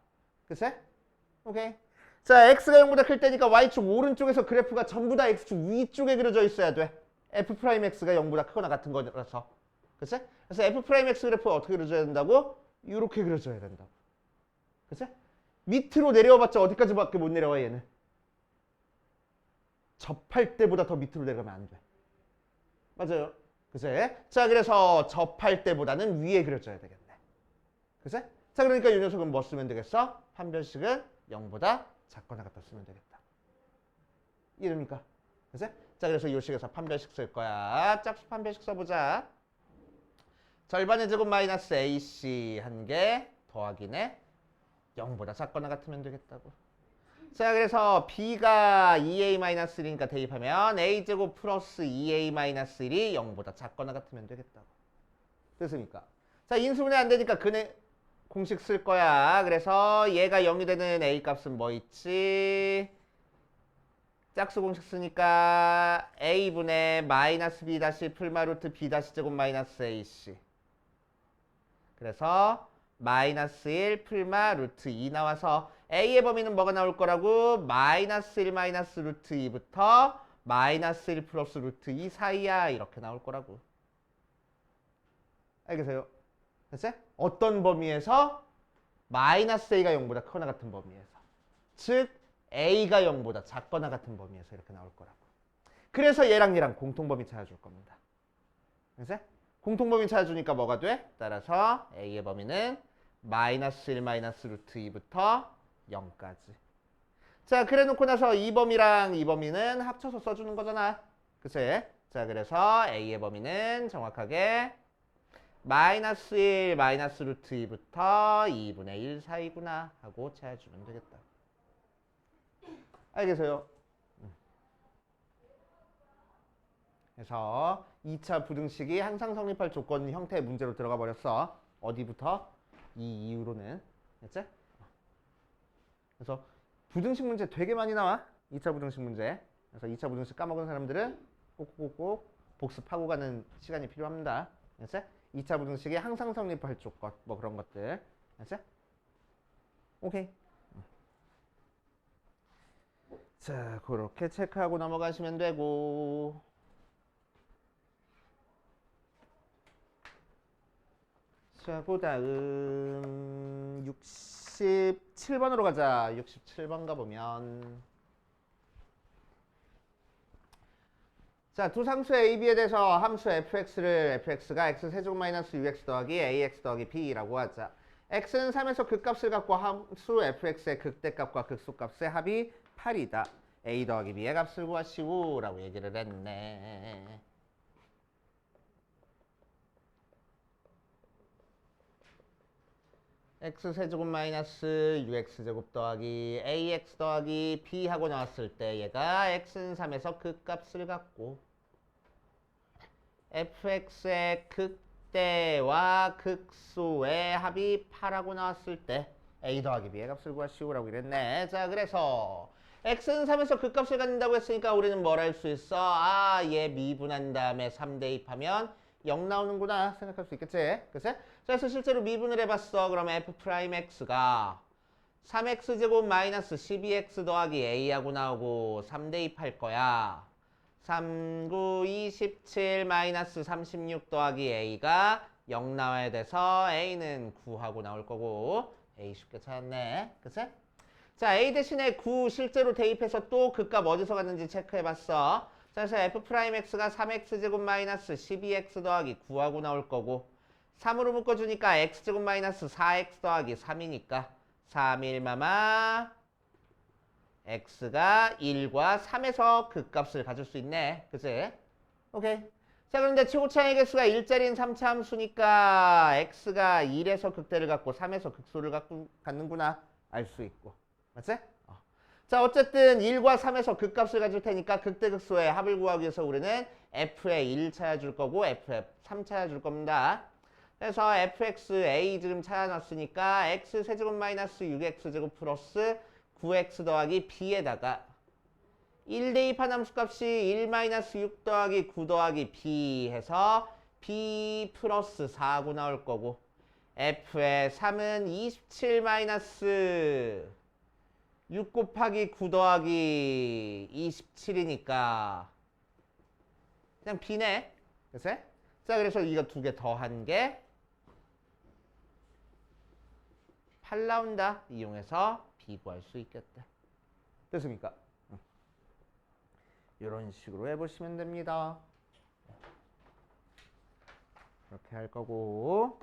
S1: 그치? 오케이. 자, x가 0보다 클 때니까 y축 오른쪽에서 그래프가 전부 다 x축 위쪽에 그려져 있어야 돼. f'x가 0보다 크거나 같은 거라서. 그치? 그래서 f'x 그래프가 어떻게 그려져야 된다고? 이렇게 그려져야 된다고. 그치? 밑으로 내려와봤자 어디까지밖에 못 내려와 얘는. 접할 때보다 더 밑으로 내려가면 안 돼. 맞아요. 그치? 자, 그래서 접할 때보다는 위에 그려져야 되겠네. 그치? 자, 그러니까 이 녀석은 뭐 쓰면 되겠어? 판별식은 0보다 작거나 같다 쓰면 되겠다. 이해됩니까? 그치? 자, 그래서 이 식에서 판별식 쓸 거야. 짝수 판별식 써보자. 절반의 제곱 마이너스 AC 한 개 더하기네. 0보다 작거나 같으면 되겠다고. 자, 그래서 B가 2A-1이니까 대입하면 A제곱 플러스 2A-1이 0보다 작거나 같으면 되겠다고. 됐습니까? 자, 인수분해 안 되니까 근해 공식 쓸 거야. 그래서 얘가 0이 되는 A 값은 뭐 있지? 짝수 공식 쓰니까 A분의 마이너스 B 다시 풀마 루트 B 다시 제곱 마이너스 AC. 그래서 마이너스 1 풀마 루트 2 나와서 A의 범위는 뭐가 나올 거라고? 마이너스 1 마이너스 루트 2부터 마이너스 1 플러스 루트 2 사이야. 이렇게 나올 거라고. 알겠어요? 됐지? 어떤 범위에서? 마이너스 A가 0보다 크거나 같은 범위에서. 즉 A가 0보다 작거나 같은 범위에서 이렇게 나올 거라고. 그래서 얘랑 공통범위 찾아줄 겁니다. 됐지? 공통범위 찾아주니까 뭐가 돼? 따라서 A의 범위는 마이너스 1 마이너스 루트 2부터 0까지. 자, 그래 놓고 나서 이 범위랑 이 범위는 합쳐서 써주는 거잖아. 그치? 자, 그래서 A의 범위는 정확하게 마이너스 1 마이너스 루트 2부터 2분의 1 사이구나 하고 찾아주면 되겠다. 알겠어요? 그래서 2차 부등식이 항상 성립할 조건 형태의 문제로 들어가 버렸어. 어디부터? 이 이후로는. 됐지? 그래서 부등식 문제 되게 많이 나와. 2차 부등식 문제. 그래서 2차 부등식 까먹은 사람들은 꼭꼭꼭 복습하고 가는 시간이 필요합니다. 됐지? 2차 부등식이 항상 성립할 조건 뭐 그런 것들. 됐지? 오케이. 자, 그렇게 체크하고 넘어가시면 되고. 자, 그 다음 67번으로 가자. 67번 가보면 자, 두 상수의 A, B에 대해서 함수 fx를 fx가 x세제곱 마이너스 ux 더하기 ax 더하기 b라고 하자. x는 3에서 극값을 갖고 함수 fx의 극대값과 극소값의 합이 8이다. a 더하기 b의 값을 구하시오 라고 얘기를 했네. x세제곱 마이너스 ux제곱 더하기 ax 더하기 b 하고 나왔을 때 얘가 x는 3에서 극값을 갖고 fx의 극대와 극소의 합이 8하고 나왔을 때 a 더하기 b의 값을 구하시오라고 이랬네. 자, 그래서 x는 3에서 극값을 갖는다고 했으니까 우리는 뭘 할 수 있어? 아, 얘 미분한 다음에 3 대입하면 0 나오는구나 생각할 수 있겠지? 그치? 그래서 실제로 미분을 해봤어. 그럼 f'x가 3x제곱 마이너스 12x 더하기 a하고 나오고 3 대입할 거야. 3, 9, 27 마이너스 36 더하기 a가 0 나와야 돼서 a는 9하고 나올 거고 a 쉽게 찾았네. 그치? 자, a 대신에 9 실제로 대입해서 또 극값 어디서 갔는지 체크해봤어. 자, 그래서 f'x가 3x제곱 마이너스 12x 더하기 9하고 나올 거고 3으로 묶어주니까 x제곱 마이너스 4x 더하기 3이니까 3, 1마마 x가 1과 3에서 극값을 가질 수 있네. 그치? 오케이. 자, 그런데 최고차의 개수가 1짜리인 3차 함수니까 x가 1에서 극대를 갖고 3에서 극소를 갖는구나 알 수 있고. 맞지? 자, 어쨌든 1과 3에서 극값을 가질 테니까 극대 극소의 합을 구하기 위해서 우리는 f의 1 찾아줄 거고 f의 3 찾아줄 겁니다. 그래서 fx a 지금 찾아놨으니까 x 세제곱 마이너스 6x 제곱 플러스 9x 더하기 b에다가 1 대입한 함수값이 1 마이너스 6 더하기 9 더하기 b 해서 b 플러스 4하고 나올 거고 f의 3은 27 마이너스 6 곱하기 9 더하기 27이니까 그냥 b네. 그치? 자, 그래서 이거 두 개 더한 게 8 나온다. 이용해서 b 구할 수 있겠다. 됐습니까? 이런 식으로 해보시면 됩니다. 이렇게 할 거고.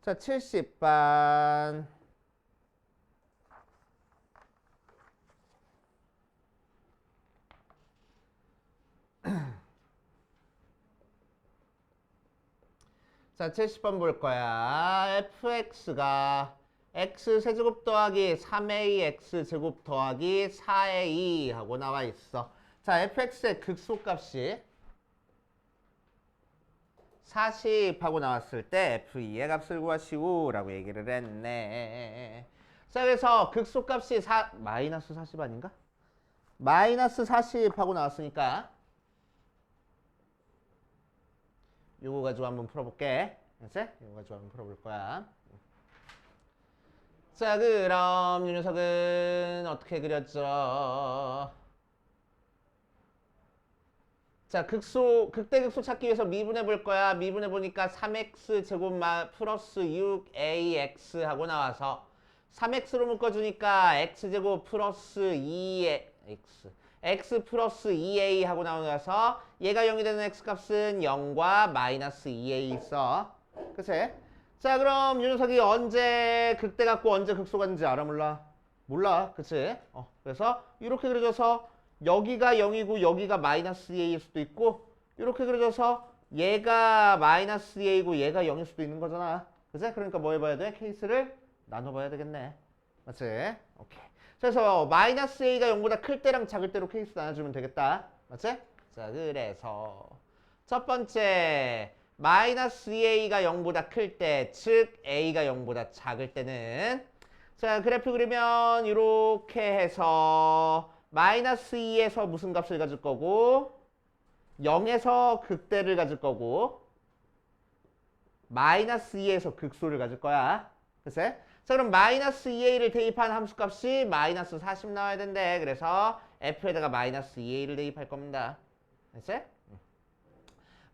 S1: 자, 70번. 자, 70번 볼 거야. fx가 x 세제곱 더하기 3ax 제곱 더하기 4a 하고 나와 있어. 자, fx의 극소값이 40 하고 나왔을 때 f2의 값을 구하시오 라고 얘기를 했네. 자, 그래서 극소값이 마이너스 40 아닌가? 마이너스 40 하고 나왔으니까 요거 가지고 한번 풀어볼게. 알았지? 요거 가지고 한번 풀어볼 거야. 자, 그럼 이 녀석은 어떻게 그렸죠? 자, 극대 극소 찾기 위해서 미분해 볼 거야. 미분해 보니까 3x 제곱 플러스 6ax 하고 나와서 3x로 묶어주니까 x제곱 플러스 2x x 플러스 2a 하고 나와서 얘가 0이 되는 x값은 0과 마이너스 2a 있어. 그치? 자, 그럼 이 녀석이 언제 극대 갖고 언제 극소 갔는지 알아? 몰라? 몰라. 그치? 그래서 이렇게 그려져서 여기가 0이고 여기가 마이너스 2a일 수도 있고 이렇게 그려져서 얘가 마이너스 2a이고 얘가 0일 수도 있는 거잖아. 그치? 그러니까 뭐 해봐야 돼? 케이스를 나눠봐야 되겠네. 맞지? 오케이. 그래서 마이너스 a가 0보다 클 때랑 작을 때로 케이스 나눠주면 되겠다. 맞지? 자, 그래서 첫 번째 마이너스 2a가 0보다 클 때, 즉 a가 0보다 작을 때는 자, 그래프 그리면 이렇게 해서 마이너스 2에서 무슨 값을 가질 거고 0에서 극대를 가질 거고 마이너스 2에서 극소를 가질 거야. 그치? 자, 그럼 마이너스 2a를 대입한 함수값이 마이너스 40 나와야 된대. 그래서 f에다가 마이너스 2a를 대입할 겁니다. 그치?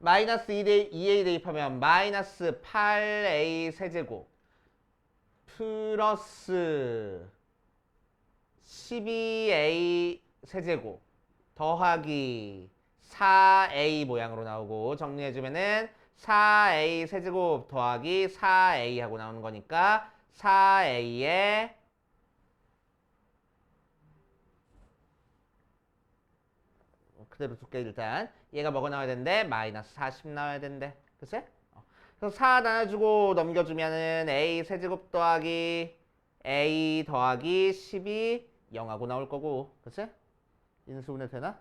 S1: 마이너스 2a 대입하면 마이너스 8a 세제곱 플러스 12a 세제곱 더하기 4a 모양으로 나오고 정리해주면은 4a 세제곱 더하기 4a 하고 나오는 거니까 4a에 그대로 둘게. 일단 얘가 뭐가 나와야 된대? 마이너스 40 나와야 된대. 그치? 그래서 4 나눠주고 넘겨주면은 a 세제곱 더하기 a 더하기 12 0하고 나올 거고. 그치? 인수분해 되나?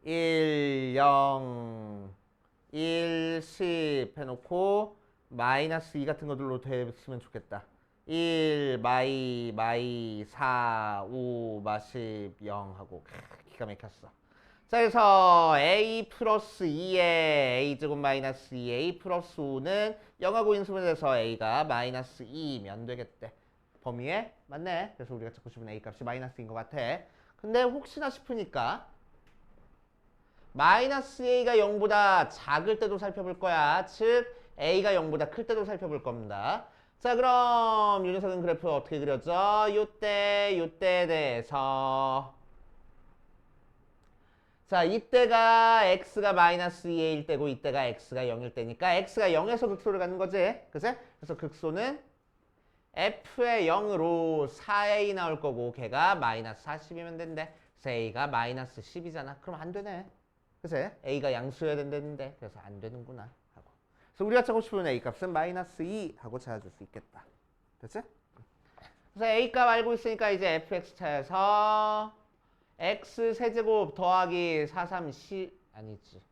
S1: 1, 0, 1, 10 해놓고 마이너스 2 같은 것들로 됐으면 좋겠다. 1, 마이, 4, 5, 마십, 0 하고 기가 막혔어. 자, 그래서 a 플러스 2에 a제곱 마이너스 2, a 플러스 5는 0하고 인수분해돼서 a가 마이너스 2면 되겠대. 범위에 맞네. 그래서 우리가 찾고 싶은 a 값이 마이너스인 것 같아. 근데 혹시나 싶으니까 마이너스 a가 0보다 작을 때도 살펴볼 거야. 즉 a가 0보다 클 때도 살펴볼 겁니다. 자, 그럼 이 녀석은 그래프 어떻게 그려져? 요때에 대해서 자, 이때가 x가 마이너스 2일 때고 이때가 x가 0일 때니까 x가 0에서 극소를 갖는 거지. 그치? 그래서 극소는 f의 0으로 4a 나올 거고 걔가 마이너스 40이면 된대. 그래서 a가 마이너스 10이잖아. 그럼 안 되네. 그치? a가 양수여야 된다는데 그래서 안 되는구나 하고. 그래서 우리가 찾고 싶은 a 값은 마이너스 2 하고 찾아줄 수 있겠다. 됐지? 그래서 a 값 알고 있으니까 이제 fx 차에서 x 세제곱 더하기 4, 3, 10 아니지.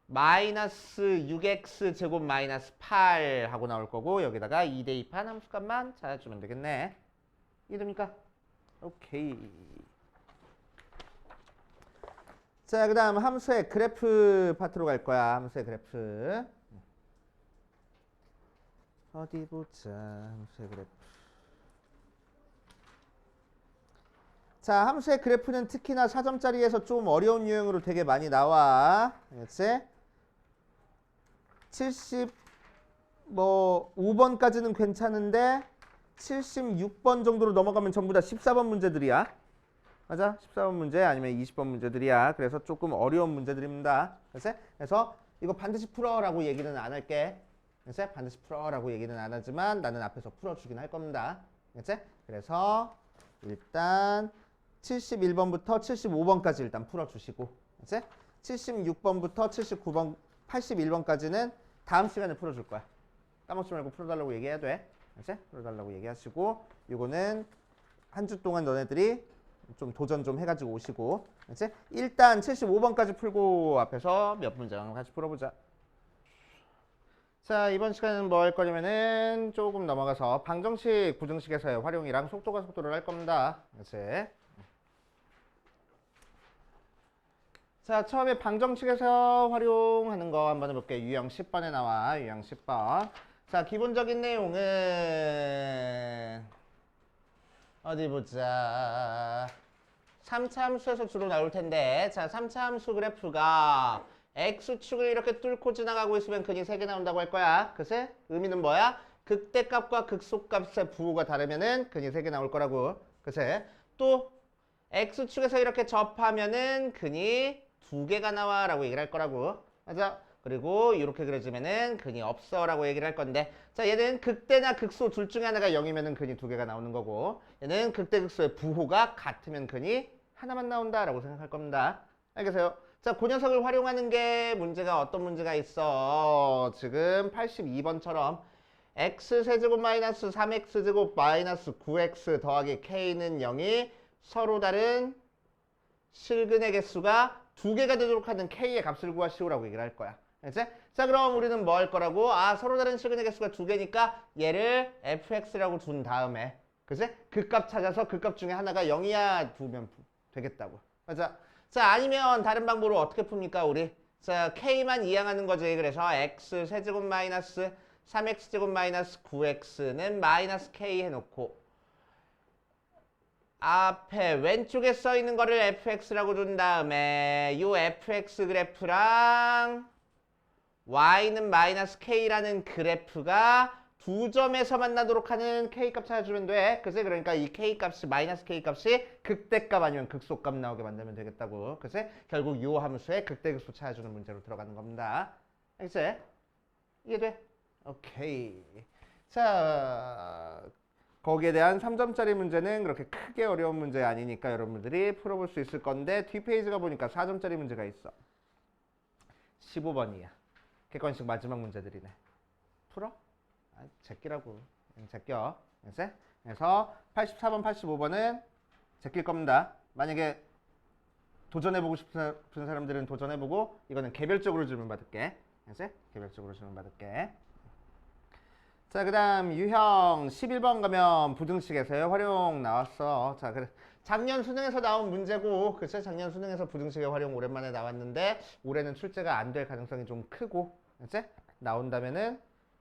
S1: 마이너스 6x 제곱 마이너스 8 하고 나올 거고 여기다가 2 대입한 함수값만 찾아주면 되겠네. 이해됩니까? 오케이. 자, 그 다음 함수의 그래프 파트로 갈 거야. 함수의 그래프. 어디 보자. 함수의 그래프. 자, 함수의 그래프는 특히나 4점짜리에서 좀 어려운 유형으로 되게 많이 나와. 알겠지? 5번까지는 괜찮은데 76번 정도로 넘어가면 전부 다 14번 문제들이야. 맞아? 14번 문제 아니면 20번 문제들이야. 그래서 조금 어려운 문제들입니다. 그래서 이거 반드시 풀어라고 얘기는 안 할게. 반드시 풀어라고 얘기는 안 하지만 나는 앞에서 풀어주긴 할 겁니다. 그래서 일단 71번부터 75번까지 일단 풀어주시고 76번부터 79번, 81번까지는 다음 시간에 풀어줄 거야. 까먹지 말고 풀어달라고 얘기해야 돼. 풀어달라고 얘기하시고 이거는 한 주 동안 너네들이 좀 도전 좀 해가지고 오시고 일단 75번까지 풀고 앞에서 몇 문장 같이 풀어보자. 자, 이번 시간은 뭐 할 거냐면은 조금 넘어가서 방정식, 부등식에서의 활용이랑 속도가 속도를 할 겁니다. 자, 처음에 방정식에서 활용하는 거 한번 해볼게요. 유형 10번에 나와. 유형 10번. 자, 기본적인 내용은 어디 보자. 3차 함수에서 주로 나올 텐데 자, 3차 함수 그래프가 x축을 이렇게 뚫고 지나가고 있으면 근이 3개 나온다고 할 거야. 그치? 의미는 뭐야? 극대값과 극소값의 부호가 다르면은 근이 3개 나올 거라고. 그치? 또 x축에서 이렇게 접하면은 근이 2개가 나와 라고 얘기를 할 거라고. 맞아? 그리고 이렇게 그려주면은 근이 없어 라고 얘기를 할 건데 자, 얘는 극대나 극소 둘 중에 하나가 0이면은 근이 2개가 나오는 거고 얘는 극대 극소의 부호가 같으면 근이 하나만 나온다 라고 생각할 겁니다. 알겠어요? 자, 그 녀석을 활용하는 게 문제가 어떤 문제가 있어? 지금 82번처럼 x세제곱 마이너스 3x제곱 마이너스 9x 더하기 k는 0이 서로 다른 실근의 개수가 2개가 되도록 하는 k의 값을 구하시오라고 얘기를 할 거야. 알겠지? 자, 그럼 우리는 뭐 할 거라고? 서로 다른 실근의 개수가 2개니까 얘를 fx라고 둔 다음에 그치? 그 값 찾아서 그 값 중에 하나가 0이야 두면 되겠다고. 맞아? 자, 아니면 다른 방법으로 어떻게 풉니까 우리? 자, k만 이항하는 거지. 그래서 x 세제곱 마이너스 3x제곱 마이너스 9x는 마이너스 k 해놓고 앞에 왼쪽에 써 있는 거를 fx라고 둔 다음에 이 fx 그래프랑 y는 마이너스 k라는 그래프가 두 점에서 만나도록 하는 k값 찾아주면 돼. 그치? 그러니까 이 k값이 마이너스 k값이 극대값 아니면 극소값 나오게 만들면 되겠다고. 그치? 결국 이 함수의 극대극소 찾아주는 문제로 들어가는 겁니다. 알겠지? 이해돼? 오케이. 자, 거기에 대한 3점짜리 문제는 그렇게 크게 어려운 문제 아니니까 여러분들이 풀어볼 수 있을 건데 뒷페이지가 보니까 4점짜리 문제가 있어. 15번이야. 객관식 마지막 문제들이네. 풀어? 제끼라고. 제껴. 그래서 84번, 85번은 제낄 겁니다. 만약에 도전해보고 싶은 사람들은 도전해보고 이거는 개별적으로 질문 받을게. 알았지? 개별적으로 질문 받을게. 자, 그 다음 유형 11번 가면 부등식에서의 활용 나왔어. 자, 그래. 작년 수능에서 나온 문제고, 그치? 작년 수능에서 부등식의 활용 오랜만에 나왔는데 올해는 출제가 안 될 가능성이 좀 크고, 그치? 나온다면은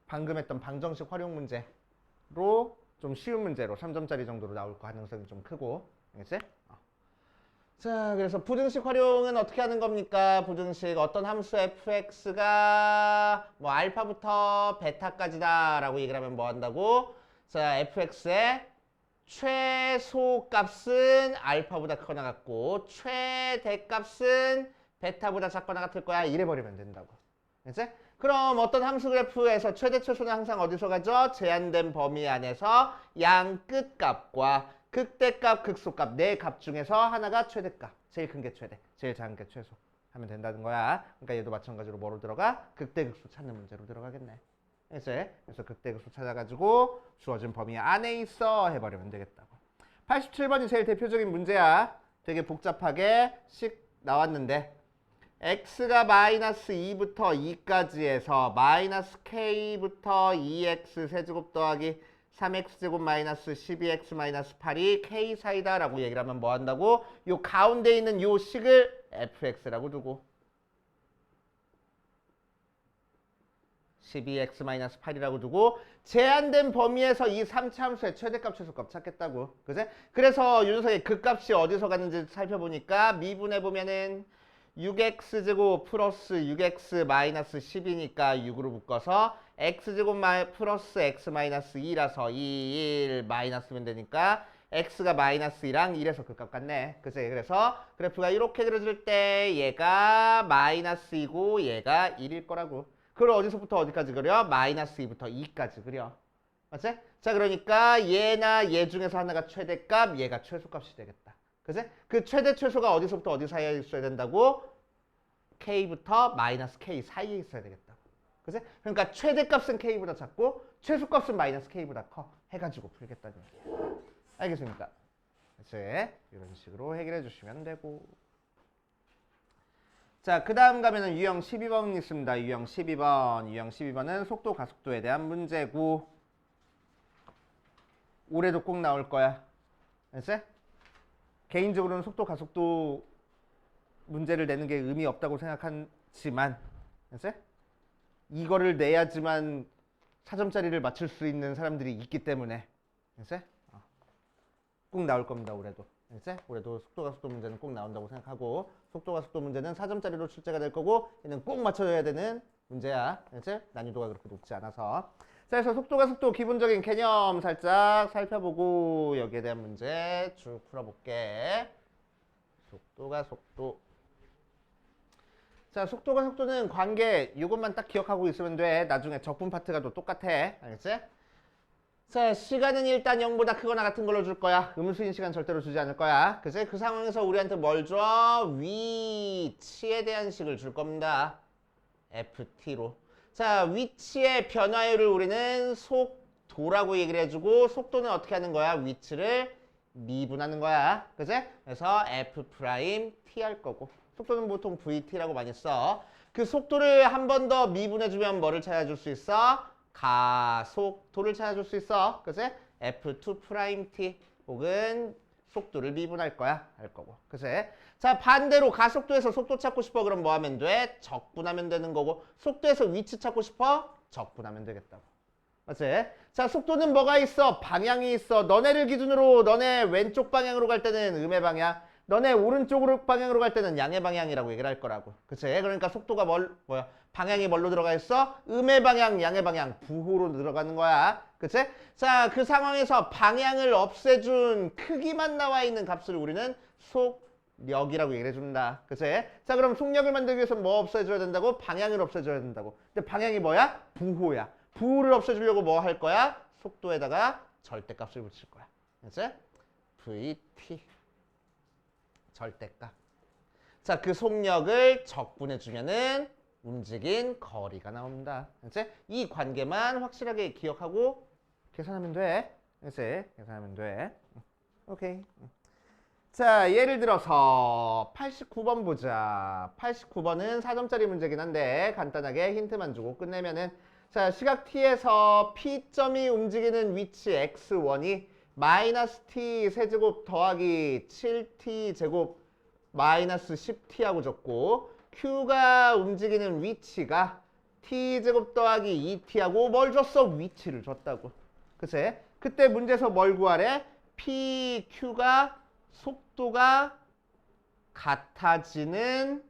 S1: 방금 했던 방정식 활용 문제로 좀 쉬운 문제로 3점짜리 정도로 나올 가능성이 좀 크고, 알겠지? 자, 그래서 부등식 활용은 어떻게 하는 겁니까? 부등식 어떤 함수 fx가 뭐 알파부터 베타까지다 라고 얘기를 하면 뭐 한다고? 자, fx의 최소값은 알파보다 크거나 같고 최대값은 베타보다 작거나 같을 거야. 이래 버리면 된다고. 알겠지? 그럼 어떤 함수 그래프에서 최대 최소는 항상 어디서 가죠? 제한된 범위 안에서 양 끝값과 극대값, 극소값 네 값 중에서 하나가 최대값. 제일 큰 게 최대, 제일 작은 게 최소 하면 된다는 거야. 그러니까 얘도 마찬가지로 뭐로 들어가? 극대, 극소 찾는 문제로 들어가겠네. 그래서 극대, 극소 찾아가지고 주어진 범위 안에 있어 해버리면 되겠다고. 87번이 제일 대표적인 문제야. 되게 복잡하게 씩 나왔는데 x가 마이너스 2부터 2까지 해서 마이너스 k부터 2x 세제곱 더하기 3x제곱 마이너스 12x 마이너스 8이 k 사이다 라고 얘기를 하면 뭐 한다고? 요 가운데 있는 요 식을 fx라고 두고 12x 마이너스 8이라고 두고 제한된 범위에서 이 3차 함수의 최대값 최소값 찾겠다고. 그제? 그래서 요 녀석의 극값이 어디서 가는지 살펴보니까 미분해보면은 6x제곱 플러스 6x 마이너스 10이니까 6으로 묶어서 x제곱 플러스 x 마이너스 2라서 1 마이너스면 되니까 x가 마이너스 2랑 1에서 극값 같네. 그치? 그래서 그래프가 이렇게 그려질 때 얘가 마이너스 2고 얘가 1일 거라고. 그걸 어디서부터 어디까지 그려? 마이너스 2부터 2까지 그려. 맞지? 자, 그러니까 얘나 얘 중에서 하나가 최대값, 얘가 최소값이 되겠다. 그치? 그 최대 최소가 어디서부터 어디 사이에 있어야 된다고? k부터 마이너스 k 사이에 있어야 되겠다고. 그치? 그러니까 최대값은 k보다 작고 최소값은 마이너스 k보다 커 해가지고 풀겠다는 얘기야. 알겠습니까? 그치? 이런 식으로 해결해 주시면 되고. 자, 그 다음 가면은 유형 12번 있습니다. 유형 12번. 유형 12번은 속도 가속도에 대한 문제고 올해도 꼭 나올 거야. 알겠지? 개인적으로는 속도 가속도 문제를 내는 게 의미 없다고 생각하지만 알겠지? 이거를 내야지만 4점짜리를 맞출 수 있는 사람들이 있기 때문에 알겠지? 꼭 나올 겁니다. 올해도. 알겠지? 올해도 속도 가속도 문제는 꼭 나온다고 생각하고 속도 가속도 문제는 4점짜리로 출제가 될 거고 얘는 꼭 맞춰줘야 되는 문제야. 알겠지? 난이도가 그렇게 높지 않아서. 자, 그래서 속도 가속도 기본적인 개념 살짝 살펴보고 여기에 대한 문제 쭉 풀어볼게. 속도가 속도. 자, 속도가 속도는 관계 이것만 딱 기억하고 있으면 돼. 나중에 적분 파트가 또 똑같아. 알겠지? 자, 시간은 일단 0보다 크거나 같은 걸로 줄 거야. 음수인 시간 절대로 주지 않을 거야. 그치? 그 상황에서 우리한테 뭘 줘? 위치에 대한 식을 줄 겁니다. ft로. 자, 위치의 변화율을 우리는 속도라고 얘기를 해주고 속도는 어떻게 하는 거야? 위치를 미분하는 거야. 그치? 그래서 f'(t) 할 거고 속도는 보통 vt라고 많이 써. 그 속도를 한 번 더 미분해주면 뭐를 찾아줄 수 있어? 가속도를 찾아줄 수 있어. 그치? f2't 혹은 속도를 미분할 거야. 할 거고. 그치? 자, 반대로 가속도에서 속도 찾고 싶어. 그럼 뭐 하면 돼? 적분하면 되는 거고. 속도에서 위치 찾고 싶어? 적분하면 되겠다고. 맞지? 자, 속도는 뭐가 있어? 방향이 있어. 너네를 기준으로 너네 왼쪽 방향으로 갈 때는 음의 방향, 너네 오른쪽으로 방향으로 갈 때는 양의 방향이라고 얘기를 할 거라고. 그치? 그러니까 속도가 뭐야? 방향이 뭘로 들어가 있어? 음의 방향, 양의 방향, 부호로 들어가는 거야. 그치? 자, 그 상황에서 방향을 없애준 크기만 나와 있는 값을 우리는 속력이라고 얘기를 해준다. 그치? 자, 그럼 속력을 만들기 위해서 뭐 없애줘야 된다고? 방향을 없애줘야 된다고. 근데 방향이 뭐야? 부호야. 부호를 없애주려고 뭐 할 거야? 속도에다가 절대값을 붙일 거야. 그치? vt. 절대값. 자, 그 속력을 적분해주면은 움직인 거리가 나옵니다. 그치? 이 관계만 확실하게 기억하고 계산하면 돼. 그치? 계산하면 돼. 오케이. 자, 예를 들어서 89번 보자. 89번은 4점짜리 문제긴 한데 간단하게 힌트만 주고 끝내면은 자, 시각 t에서 p점이 움직이는 위치 x1이 마이너스 t 세제곱 더하기 7t 제곱 마이너스 10t하고 줬고 q가 움직이는 위치가 t제곱 더하기 2t하고 뭘 줬어? 위치를 줬다고. 그치? 그때 문제에서 뭘 구하래? pq가 속도가 같아지는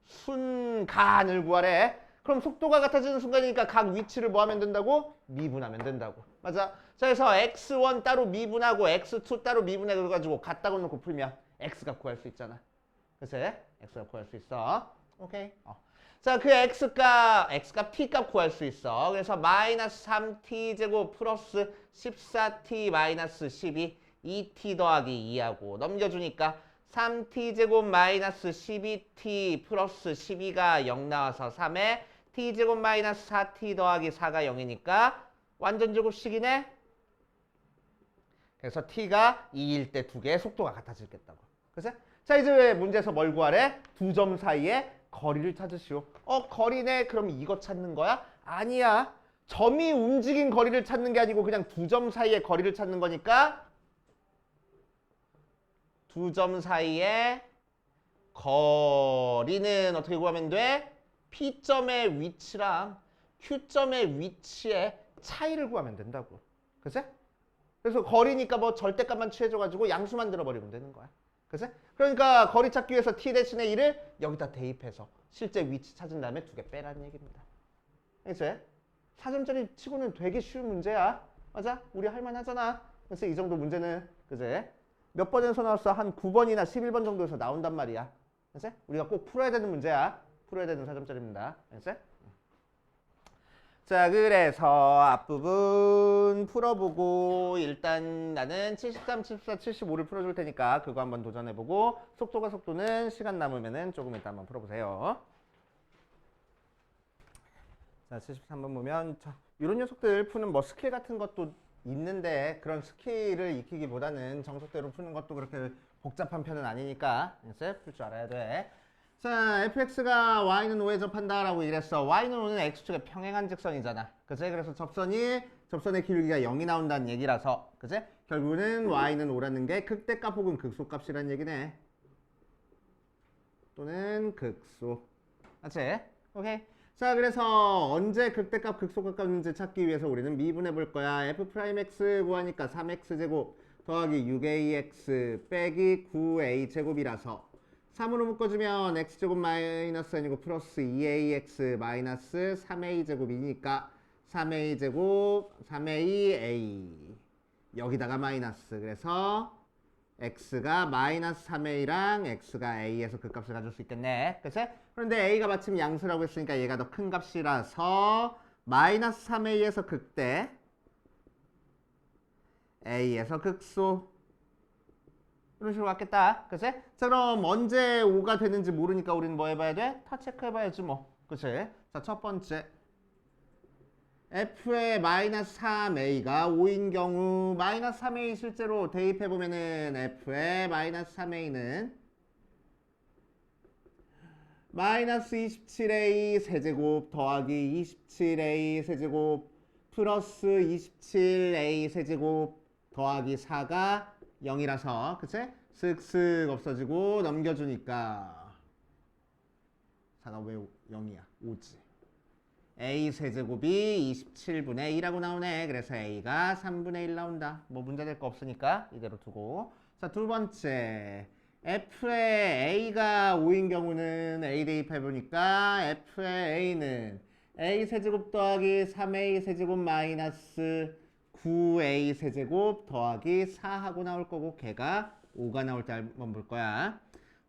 S1: 순간을 구하래. 그럼 속도가 같아지는 순간이니까 각 위치를 뭐 하면 된다고? 미분하면 된다고. 맞아? 자, 그래서 x1 따로 미분하고 x2 따로 미분해가지고 같다고 놓고 풀면 x가 구할 수 있잖아. 그치? x가 구할 수 있어. 오케이? 자, 그 x값 t값 구할 수 있어. 그래서 마이너스 3t 제곱 플러스 14t 마이너스 12 2t 더하기 2하고 넘겨주니까 3t 제곱 마이너스 12t 플러스 12가 0 나와서 3에 t 제곱 마이너스 4t 더하기 4가 0이니까 완전 제곱식이네. 그래서 t가 2일 때 두 개의 속도가 같아지겠다고. 그치? 자, 이제 문제에서 뭘 구하래? 두 점 사이에 거리를 찾으시오. 거리네. 그럼 이거 찾는 거야? 아니야. 점이 움직인 거리를 찾는 게 아니고 그냥 두 점 사이의 거리를 찾는 거니까 두 점 사이의 거리는 어떻게 구하면 돼? P점의 위치랑 Q점의 위치의 차이를 구하면 된다고. 그치? 그래서 거리니까 뭐 절대값만 취해줘가지고 양수 만들어버리면 되는 거야. 그치? 그러니까 거리 찾기 위해서 T 대신에 1을 여기다 대입해서 실제 위치 찾은 다음에 두 개 빼라는 얘기입니다. 그치? 4점짜리 치고는 되게 쉬운 문제야. 맞아? 우리 할만하잖아. 그래서 이 정도 문제는 그치? 몇 번에서 나왔어? 한 9번이나 11번 정도에서 나온단 말이야. 그치? 우리가 꼭 풀어야 되는 문제야. 풀어야 되는 4점짜리입니다. 그치? 자, 그래서 앞부분 풀어보고 일단 나는 73, 74, 75를 풀어줄 테니까 그거 한번 도전해보고 속도는 시간 남으면은 조금 이따 한번 풀어보세요. 자, 73번 보면 이런 녀석들 푸는 뭐 스킬 같은 것도 있는데 그런 스킬을 익히기보다는 정석대로 푸는 것도 그렇게 복잡한 편은 아니니까 풀 줄 알아야 돼. 자, fx가 y는 5에 접한다 라고 이랬어. y는 5는 x축의 평행한 직선이잖아. 그치? 그래서 접선의 길이가 0이 나온다는 얘기라서 그치? 결국은 y는 5라는 게 극대값 혹은 극소값이라는 얘기네. 또는 극소. 맞지? 오케이. 자, 그래서 언제 극대값 극소값인지 찾기 위해서 우리는 미분해 볼 거야. f'x 구하니까 3x제곱 더하기 6ax 빼기 9a제곱이라서 3으로 묶어주면 x제곱 마이너스 아니고 플러스 2ax 마이너스 3a제곱이니까 3a제곱 3aa 여기다가 마이너스. 그래서 x가 마이너스 3a랑 x가 a에서 그 값을 가질 수 있겠네. 그치? 그런데 a가 마침 양수라고 했으니까 얘가 더 큰 값이라서 마이너스 3a에서 극대 a에서 극소 이런 식으로 갔겠다. 그치? 자, 그럼 언제 5가 되는지 모르니까 우리는 뭐 해봐야 돼? 다 체크해봐야지 뭐. 그치? 자, 첫 번째 f의 마이너스 3a가 5인 경우 마이너스 3a 실제로 대입해보면은 f의 마이너스 3a는 마이너스 27a 세제곱 더하기 27a 세제곱 플러스 27a 세제곱 더하기 4가 0이라서 그치? 쓱쓱 없어지고 넘겨주니까 4가 왜 0이야? 5지. a 세제곱이 27분의 2라고 나오네. 그래서 a가 3분의 1 나온다. 뭐 문제될 거 없으니까 이대로 두고. 자, 두 번째 f의 a가 5인 경우는 a 대입해보니까 f의 a는 a 세제곱 더하기 3a 세제곱 마이너스 9a 세제곱 더하기 4하고 나올 거고 걔가 5가 나올 때 한번 볼 거야.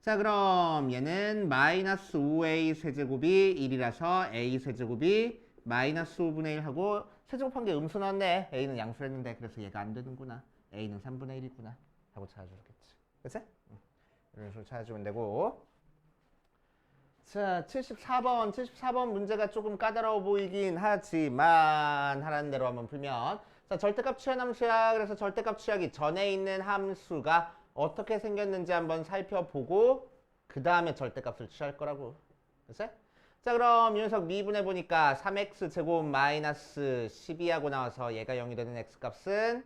S1: 자, 그럼 얘는 마이너스 5a 세제곱이 1이라서 a 세제곱이 마이너스 5분의 1하고 세제곱한 게 음수 나왔네. a는 양수를 했는데 그래서 얘가 안 되는구나. a는 3분의 1이구나 하고 찾아주겠지. 그치? 이런 식으로 찾아주면 되고. 자, 74번 문제가 조금 까다로워 보이긴 하지만 하라는 대로 한번 풀면 자, 절대값 취한 함수야. 그래서 절대값 취하기 전에 있는 함수가 어떻게 생겼는지 한번 살펴보고 그 다음에 절대값을 취할 거라고. 그치? 자, 그럼 이 녀석 미분해 보니까 3x 제곱 마이너스 12하고 나와서 얘가 0이 되는 x값은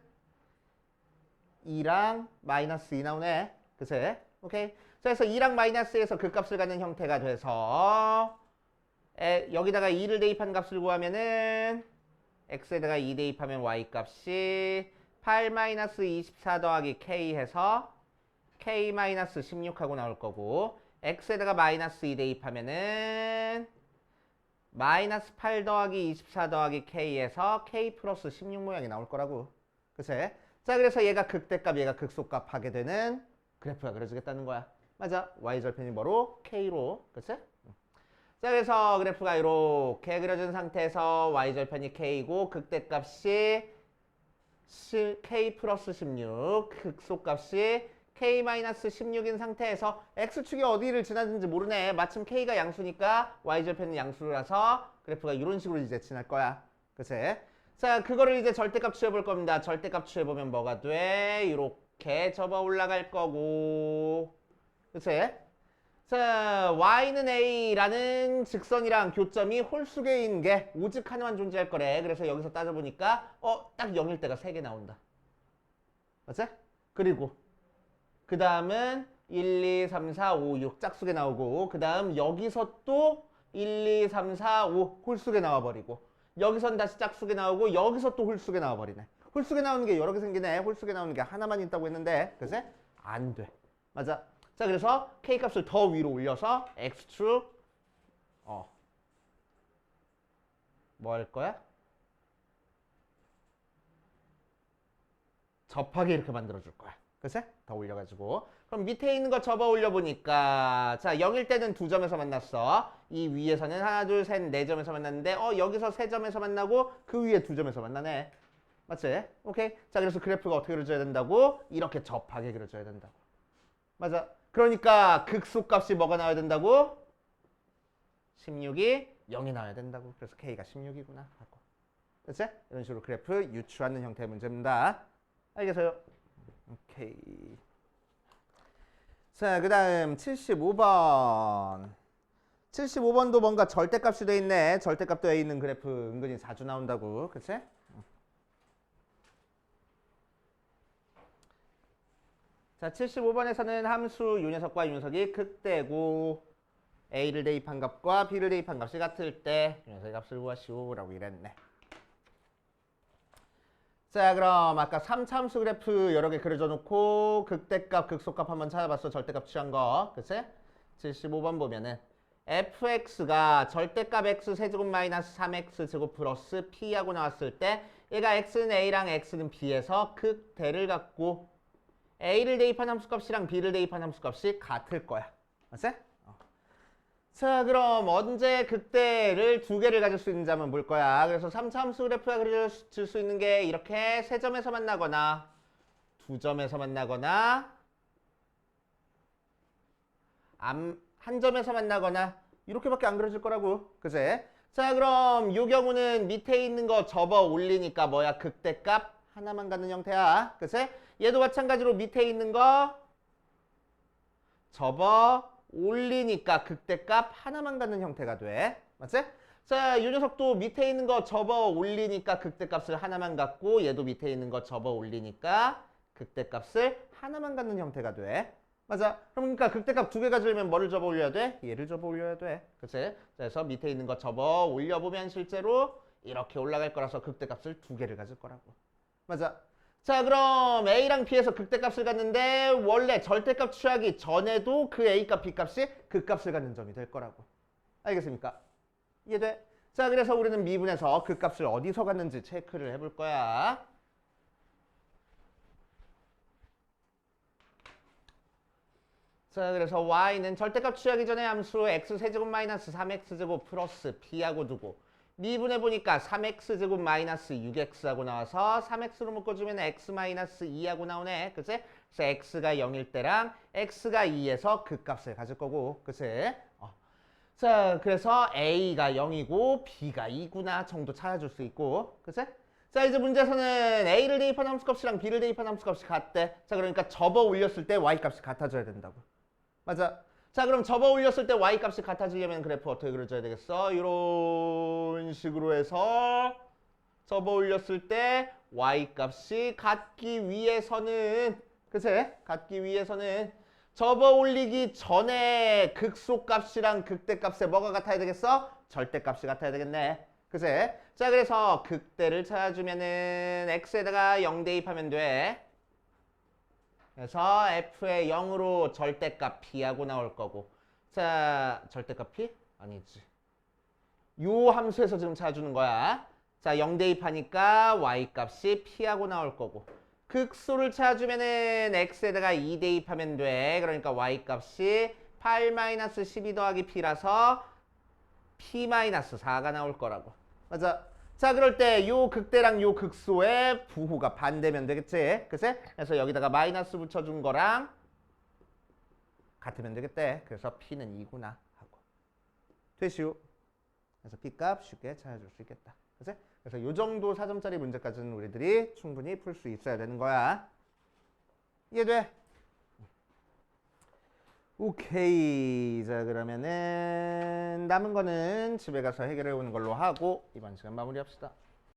S1: 2랑 마이너스 2 나오네. 그치? 오케이. 자, 그래서 2랑 마이너스에서 그 값을 갖는 형태가 돼서 여기다가 2를 대입한 값을 구하면은 x에다가 2 대입하면 y 값이 8-24 더하기 k 해서 k-16하고 나올 거고, x에다가 마이너스 2 대입하면은 마이너스 8 더하기 24 더하기 k에서 k 플러스 16 모양이 나올 거라고. 그치? 자, 그래서 얘가 극대값, 얘가 극소값 하게 되는 그래프가 그려지겠다는 거야. 맞아. y절편이 뭐로? k로. 그치? 자, 그래서 그래프가 이렇게 그려진 상태에서 y절편이 k고 극대값이 k 플러스 16, 극소값이 k-16인 상태에서 x축이 어디를 지나는지 모르네. 마침 k가 양수니까 y절편은 양수라서 그래프가 이런 식으로 이제 지날 거야. 그치? 자, 그거를 이제 절대값 취해볼 겁니다. 절대값 취해보면 뭐가 돼? 이렇게 접어 올라갈 거고. 그치? 자, y는 a라는 직선이랑 교점이 홀수계인 게 오직 하나만 존재할 거래. 그래서 여기서 따져보니까 딱 0일 때가 3개 나온다. 맞지? 그리고 그 다음은 1, 2, 3, 4, 5, 6 짝수게 나오고, 그 다음 여기서 또 1, 2, 3, 4, 5 홀수게 나와버리고, 여기선 다시 짝수게 나오고, 여기서 또 홀수게 나와버리네. 홀수게 나오는 게 여러 개 생기네. 홀수게 나오는 게 하나만 있다고 했는데, 그치? 안 돼. 맞아. 자, 그래서 k 값을 더 위로 올려서 x축 뭐 할 거야? 접하게 이렇게 만들어줄 거야. 그치? 더 올려가지고. 그럼 밑에 있는 거 접어 올려보니까, 자, 0일 때는 2점에서 만났어. 이 위에서는 하나, 둘, 셋, 4점에서 만났는데, 여기서 3점에서 만나고, 그 위에 2점에서 만나네. 맞지? 오케이? 자, 그래서 그래프가 어떻게 그려져야 된다고? 이렇게 접하게 그려져야 된다고. 맞아. 그러니까 극소값이 뭐가 나와야 된다고? 16이 0이 나와야 된다고. 그래서 k가 16이구나 하고. 그치? 이런 식으로 그래프 유추하는 형태의 문제입니다. 알겠어요? 오케이. 자, 그 다음 75번. 75번도 뭔가 절대값이 돼 있네. 절대값 돼 있는 그래프 은근히 자주 나온다고. 그치? 자, 75번에서는 함수 요 녀석과 요 녀석이 극대고 a를 대입한 값과 b를 대입한 값이 같을 때 요 녀석의 값을 구하시오 라고 이랬네. 자, 그럼 아까 3차함수 그래프 여러 개 그려줘 놓고 극대값, 극소값 한번 찾아봤어. 절대값 취한 거. 그치? 75번 보면은 fx가 절대값 x 세제곱 마이너스 3x 제곱 플러스 p하고 나왔을 때 얘가 x는 a랑 x는 b에서 극대를 갖고 a를 대입한 함수값이랑 b를 대입한 함수값이 같을 거야. 맞지? 자, 그럼 언제 극대를 두 개를 가질 수 있는지 한번 볼 거야. 그래서 3차 함수 그래프가 그려질 수 있는 게 이렇게 3점에서 만나거나 2점에서 만나거나 한 점에서 만나거나 이렇게밖에 안 그려질 거라고. 그치? 자, 그럼 이 경우는 밑에 있는 거 접어 올리니까 뭐야? 극대값 하나만 갖는 형태야. 그치? 얘도 마찬가지로 밑에 있는 거 접어 올리니까 극대값 하나만 갖는 형태가 돼. 맞지? 자, 이 녀석도 밑에 있는 거 접어 올리니까 극대값을 하나만 갖고 얘도 밑에 있는 거 접어 올리니까 극대값을 하나만 갖는 형태가 돼. 맞아. 그러니까 극대값 두 개 가지려면 뭐를 접어 올려야 돼? 얘를 접어 올려야 돼. 그치? 그래서 밑에 있는 거 접어 올려보면 실제로 이렇게 올라갈 거라서 극대값을 두 개를 가질 거라고. 맞아. 자, 그럼 a랑 b에서 극대값을 갖는데 원래 절대값 취하기 전에도 그 a값, b값이 극값을 갖는 점이 될 거라고. 알겠습니까? 이해돼? 자, 그래서 우리는 미분에서 극값을 어디서 갖는지 체크를 해볼 거야. 자, 그래서 y는 절대값 취하기 전에 함수 x세제곱 마이너스 3x제곱 플러스 b하고 두고 미분해보니까 3x제곱 마이너스 6x하고 나와서 3x로 묶어주면 x 마이너스 2하고 나오네. 그치? 그래서 x가 0일 때랑 x가 2에서 극값을 가질 거고. 그치? 자, 그래서 a가 0이고 b가 2구나 정도 찾아줄 수 있고. 그치? 자, 이제 문제에서는 A를 대입한 함수값이랑 B를 대입한 함수값이 같대. 자, 그러니까 접어 올렸을 때 Y값이 같아져야 된다고. 맞아. 자, 그럼 접어 올렸을 때 Y값이 같아지려면 그래프 어떻게 그려줘야 되겠어? 이런 식으로 해서 접어 올렸을 때 Y값이 같기 위해서는, 그치? 같기 위해서는 접어 올리기 전에 극소값이랑 극대값에 뭐가 같아야 되겠어? 절대값이 같아야 되겠네. 그치? 자, 그래서 극대를 찾아주면은 x에다가 0 대입하면 돼. 그래서 f의 0으로 절대값 p하고 나올 거고. 자, 절대값 p? 아니지. 요 함수에서 지금 찾아주는 거야. 자, 0 대입하니까 y값이 p하고 나올 거고. 극소를 찾아주면은 x에다가 2 대입하면 돼. 그러니까 y값이 8-12 더하기 p라서 p-4가 나올 거라고. 맞아. 자, 그럴 때 요 극대랑 요 극소의 부호가 반대면 되겠지? 그치? 그래서 여기다가 마이너스 붙여준 거랑 같으면 되겠대. 그래서 p는 2구나 하고. 되시오. 그래서 p값 쉽게 찾아줄 수 있겠다. 그치? 그래서 요 정도 4점짜리 문제까지는 우리들이 충분히 풀 수 있어야 되는 거야. 이해돼? 오케이. 자, 그러면은 남은 거는 집에 가서 해결해 오는 걸로 하고 이번 시간 마무리합시다.